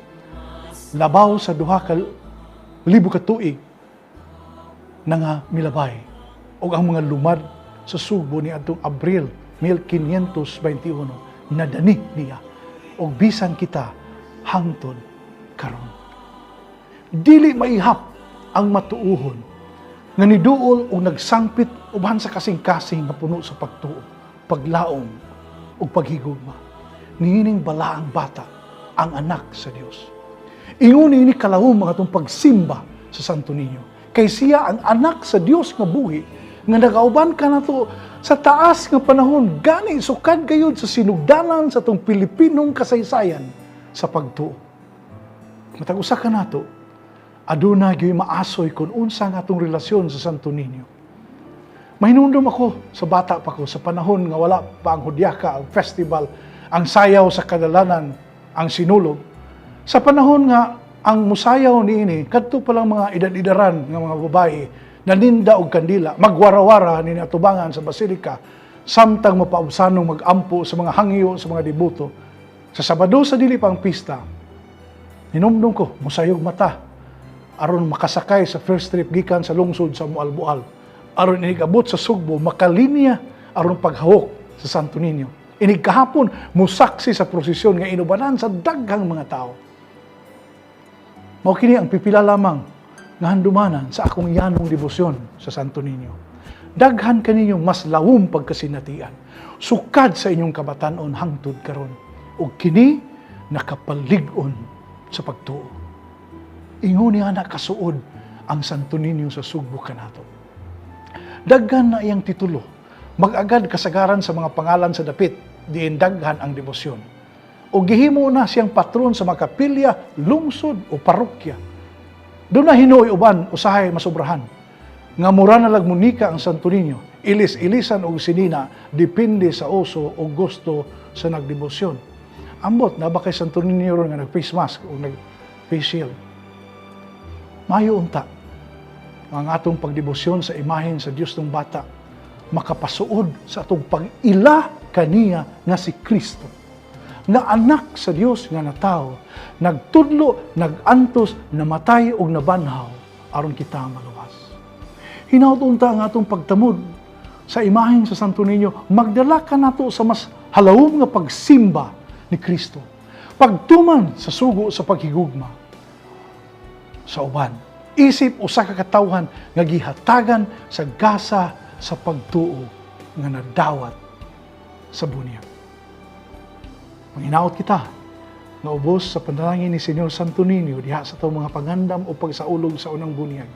Labaw sa 2,000 ka tuig na nga milabay o ang mga lumad sa Sugbo ni atong Abril 1521 nadani niya o bisan kita hangtod karon. Dili maihap ang matuuhon nga niduol o nagsangpit uban sa kasing-kasing nga puno sa pagtuo, paglaom o paghigugma. Niining bala ang bata, ang anak sa Dios. Ingon ini kalahom ang atong pagsimba sa Santo Niño. Kay siya ang anak sa Dios nga buhi nga nagauban ka na to sa taas nga panahon, gani sukad gayud sa sinugdanan sa itong Pilipinong kasaysayan sa pagtuo. Matag usa ka nato, aduna gyoy maasoy kung unsa nga atong relasyon sa Santo Niño. Mahinumdum ako sa bata pa ko, sa panahon nga wala pa ang hudyaka, ang festival, ang sayaw sa kadalanan, ang sinulog. Sa panahon nga ang musayaw niini, kadto pa lang mga edad-idaran nga mga babae, naninda og kandila, magwarawara ni atubangan sa basilika, samtang mapaubsanong magampo sa mga hangyo, sa mga deboto. Sa Sabado sa dili pang pista, hinumdum ko, musayog mata, aron makasakay sa first trip gikan sa lungsod sa Mualbual, aron inigabot sa Sugbo, makalinya aron paghawok sa Santo Niño. Inig kahapon, musaksi sa prosesyon nga inubanan sa daghang mga tao. Mao kini ang pipila lamang nga handumanan sa akong yanong debosyon sa Santo Niño. Daghan kaninyong mas lawom pagkasinatian, sukad sa inyong kabatanon hangtod karon, ug kini nakapalig-on sa pagtuo. Ingon niya na kasuod ang Santo Niño sa Sugbo kanato. Daghan na iyang titulo, mag-agad kasagaran sa mga pangalan sa dapit, diin daghan ang debosyon. O gihimo na siyang patron sa mga kapilya, lungsod o parokya. Doon na hinuoy uban, usahay masobrahan. Nga mura na lagmunika ang Santo Niño, ilis-ilisan o sinina, depende sa oso o gusto sa nagdebosyon. Ambot, na ba kay Santo Niño ron nga nag-face mask o nag-face shield? Mayo unta, ang atong pagdebosyon sa imahen sa Diyos ng bata, makapasuod sa atong pag-ila kaniya nga si Kristo, na anak sa Dios nga natao, nagtudlo, nagantos, namatay o nabanhaw, aron kita maluwas. Hinaut-unta ang atong pagtamod sa imahen sa Santo Niño, magdala ka nato sa mas halawom nga pagsimba ni Kristo. Pagtuman sa sugo sa paghigugma sa uban, isip usa ka katawhan nga gihatagan sa gasa sa pagtuo nga nadawat sa bunyag. Manginaot kita nga ubos sa panalangin ni Senyor Santo Niño diha sa itong mga pangandam o pagsaulog sa unang bunyag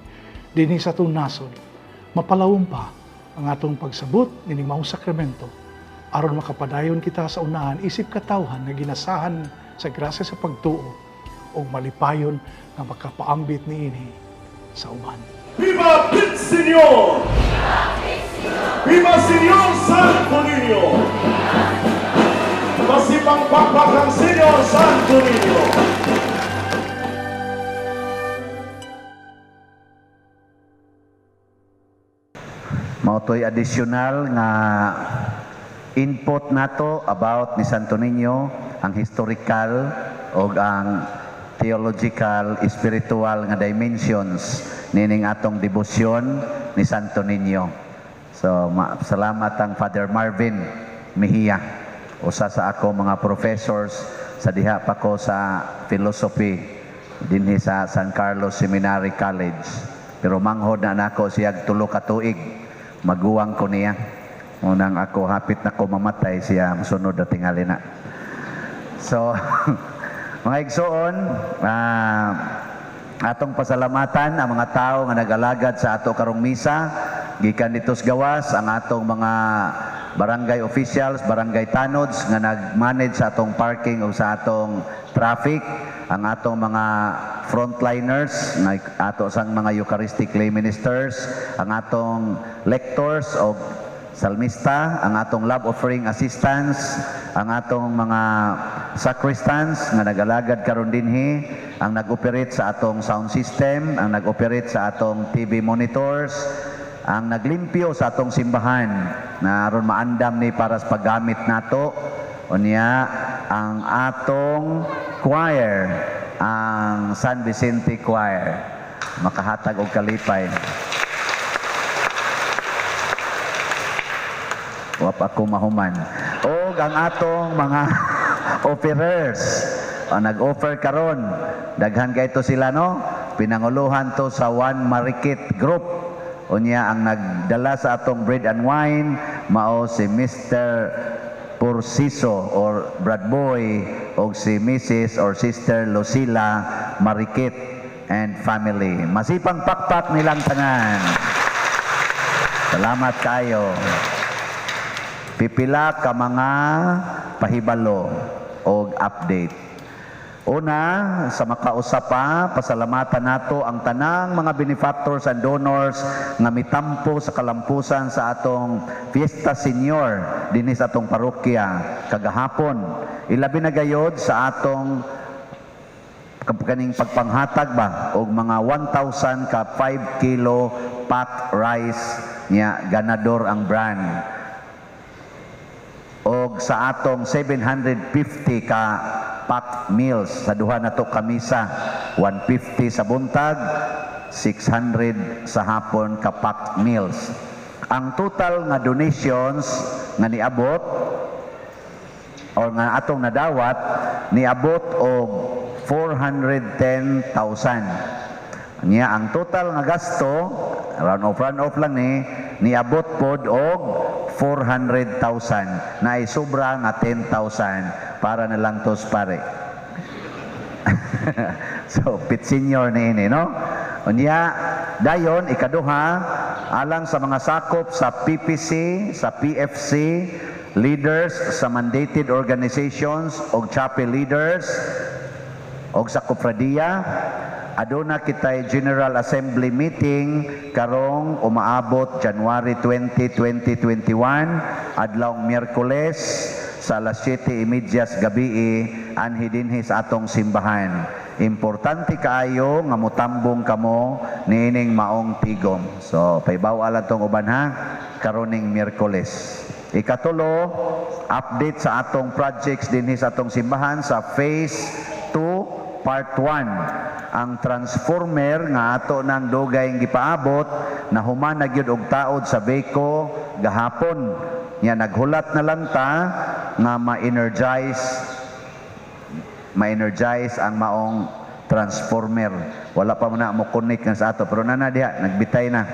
dinhi sa itong nasod, mapalawom pa ang atong pagsabot nining maong sakramento aron makapadayon kita sa unahan isip katawhan nga ginasahan sa grasya sa pagtuo o malipayon nga makapaambit niini sa uban. ¡Viva el Señor! ¡Viva Señor Santo Niño! Masipang pakpak ang Señor Santo Niño! Mautoy additional nga input nato about ni Santo Niño, ang historical o ang theological, spiritual nga dimensions nining atong debosyon ni Santo Niño. So, salamat ang Father Marvin Mejia, usa sa ako mga professors sa diha pa ko sa philosophy dinhi sa San Carlos Seminary College. Pero manghod na nako siya tulo ka tuig, maguwang ko niya. Unang ako hapit na ko mamatay siya sunod na tingali na. So, mga igsoon, atong pasalamatan ang mga tao nga nag-alagad sa ato karong misa, gikan ditos gawas ang atong mga barangay officials, barangay tanods nga nag-manage sa atong parking o sa atong traffic, ang atong mga frontliners, ato sang mga Eucharistic lay ministers, ang atong lectors o salmista, ang atong love offering assistants, ang atong mga sacristans nga nag-alagad karon dinhi, ang nag-operate sa atong sound system, ang nag-operate sa atong TV monitors, ang naglimpyo sa atong simbahan na aron maandam ni para sa paggamit nato, unya ang atong choir, ang San Vicente Choir, makahatag og kalipay. Wap ako mahuman. O ang atong mga offerers, nag-offer karon, daghan kay to sila no, pinanguluhan to sa One Marikit Group. Unya ang nagdala sa atong bread and wine mao si Mr. Porciso or Brad Boy o si Mrs. or Sister Lucila Marikit and family. Masipang pakpak nilang tanan. Salamat kayo. Pipila ka mga pahibalo o update. Una, sa makausapa, pasalamatan nato ang tanang mga benefactors and donors nga mitampo sa kalampusan sa atong Fiesta Senior dinhi sa atong parokya kagahapon. Ilabi na gayod sa atong kaning pagpanghatag ba og mga 1,000 ka 5 kilo packed rice nya ganador ang brand. Og sa atong 750 ka packed meals sa duha na to kamisa, 150 sa buntag, 600 sa hapon ka packed meals. Ang total nga donations nga niabot or nga atong nadawat niabot og 410,000. Nya ang total nga gasto round off lang niabot pod og 400,000 na ay sobra nga 10,000 para na lang tos pare. So pit senior ni ini no. Unya dayon ikaduha alang sa mga sakop sa PPC, sa PFC, leaders sa mandated organizations og chapel leaders og sa kofradiya. Aduna kitay General Assembly meeting karong umaabot January 20, 2021 adlawng Miyerkules sa alas 7:30 gabi anhi dinhi sa atong simbahan. Importante kaayo nga mutambong kamo niining maong tigom. So paibaw ala tong uban ha karoning Miyerkules. Ikatulo, update sa atong projects dinhi sa atong simbahan sa Phase 2 Part 1. Ang transformer nga ato nang dugay gipaabot na human na gyud og taod sa Beko gahapon. Nya naghulat na lang ta nga ma-energize ma-energize ang maong transformer. Wala pa muna mo connect nga sa ato, pero nana diha nagbitay na.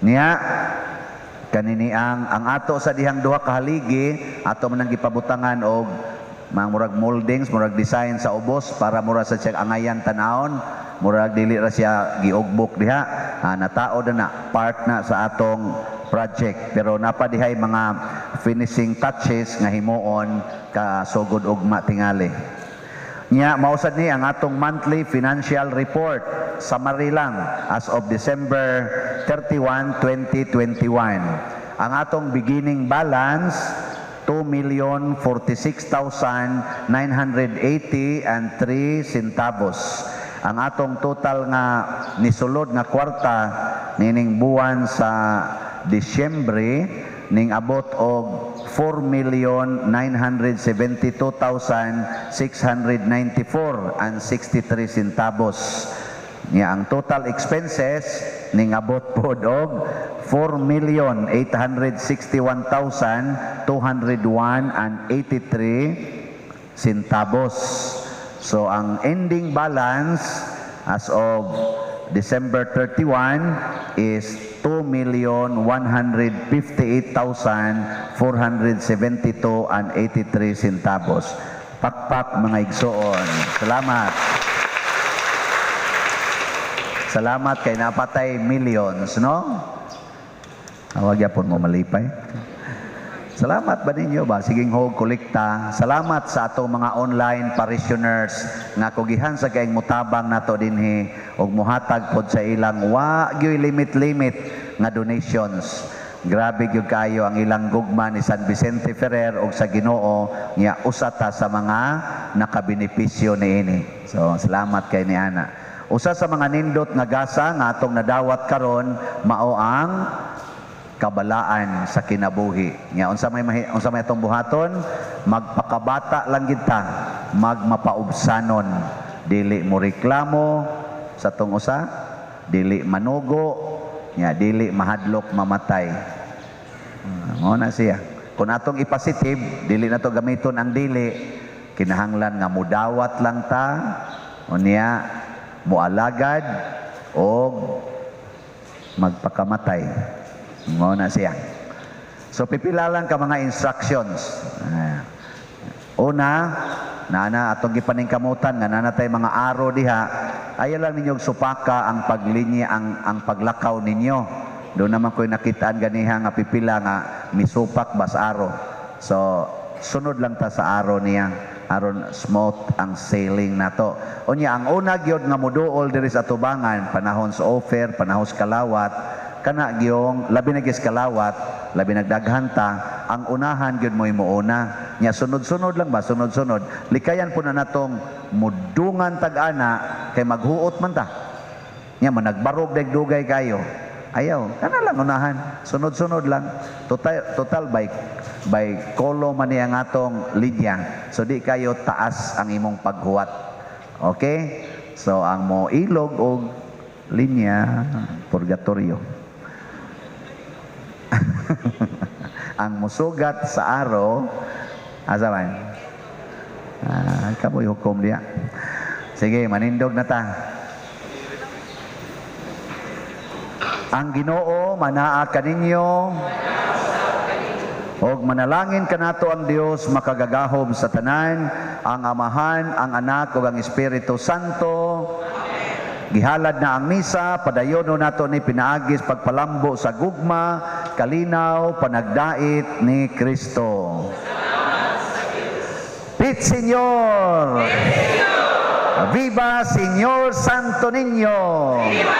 Niya kanini ang ato sa dihang duha ka haligi ato man ang gipabutangan og mga murag moldings, murag design sa ubos para mura sa siya angayan tanahon, murag dili ra siya giugbok diha. Natao na part na sa atong project, pero napadihay mga finishing touches nga himuon ka sugod ugma tingali. Nya mausad ni ang atong monthly financial report, summary lang as of December 31, 2021. Ang atong beginning balance 2,046,980 and 3 centavos. Ang atong total nga nisulod nga kwarta nining buwan sa Disyembre ning abot og 4,972,694 and 63 centavos. Nya ang total expenses ning abot pod og 4,861,201 and 83 centavos. So ang ending balance as of December 31 is 2,158,472 and 83 centavos. Pakpak mga igsoon. Salamat. Salamat kay napatay millions, no? Awag yapon mo malipay. Salamat ba ninyo ba? Siging hog kolekta. Salamat sa atong mga online parishioners nga kugihan sa kayong mutabang nato dinhi og muhatag pod sa ilang wa gyoy limit nga donations. Grabe gyud kayo ang ilang gugma ni San Vicente Ferrer og sa Ginoo nga usata sa mga nakabenepisyo niini. So salamat kay ni ana. Usa sa mga nindot nga gasa nga atong nadawat karon mao ang kabalaan sa kinabuhi. Nya unsa may atong buhaton, magpakabata lang kita, magmapaubsanon, dili mo reklamo sa tong usa, dili manugo, nya dili mahadlok mamatay. Mao na siya. Kung atong ipositive, dili na to gamiton ang dili, kinahanglan nga mudawat lang ta, unya mualagad og magpakamatay. Mao na siya. So pipila lang ka mga instructions. Una, nana atong gipaningkamutan nga nanatay mga aro diha, ayaw lang ninyo supaka ang paglinya ang paglakaw ninyo. Doon naman ko'y nakitaan ganiha nga pipila nga misupak bas aro. So sunod lang ta sa aro niya aron smooth ang sailing nato. Unya ang una gyud nga moduol diri sa tubangan panahon sa offer, panahon sa kalawat, kana gyong labi na kalawat, labi nagdaghan ta, ang unahan gyud mo imuuna. Nya sunod-sunod lang ba, sunod-sunod. Likayan po na natong mudungan tag-ana kay maghuot man ta. Nya managbarog dugay kayo. Ayaw, kana lang unahan. Sunod-sunod lang. Total by kolo man niya nga atong linya. So di kayo taas ang imong paghuwat. Okay? So ang mo ilog og linya purgatorio. Ang musugat sa aro asa man? Kamoy hukom diya. Sige, manindog na ta. Ang Ginoo manaa kaninyo og manalangin kanato ang Dios makagagahom sa tanan, ang Amahan, ang Anak ug ang Espiritu Santo. Gihalad na ang misa, padayono nato ni pinaagis pagpalambo sa gugma, kalinaw, panagdait ni Kristo. Pit Señor! Viva Señor Santo Niño! Viva Señor Santo Niño!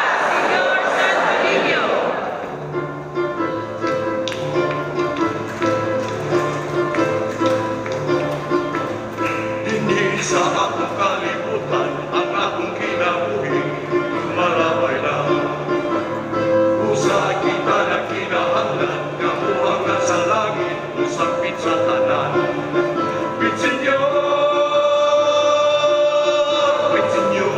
Hindi sa akong kalibutan ang akong kinabuhi, malaway lang. Usa kita na kinahanglan, kamuhang sa langit, usapit sa tanan. Pit Señor, Pit Señor,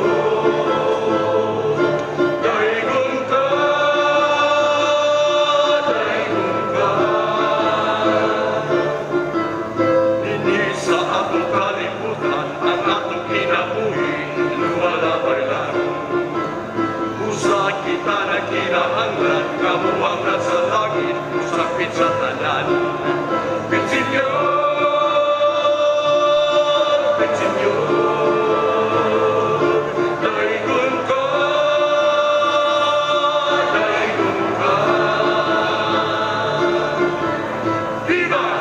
Viva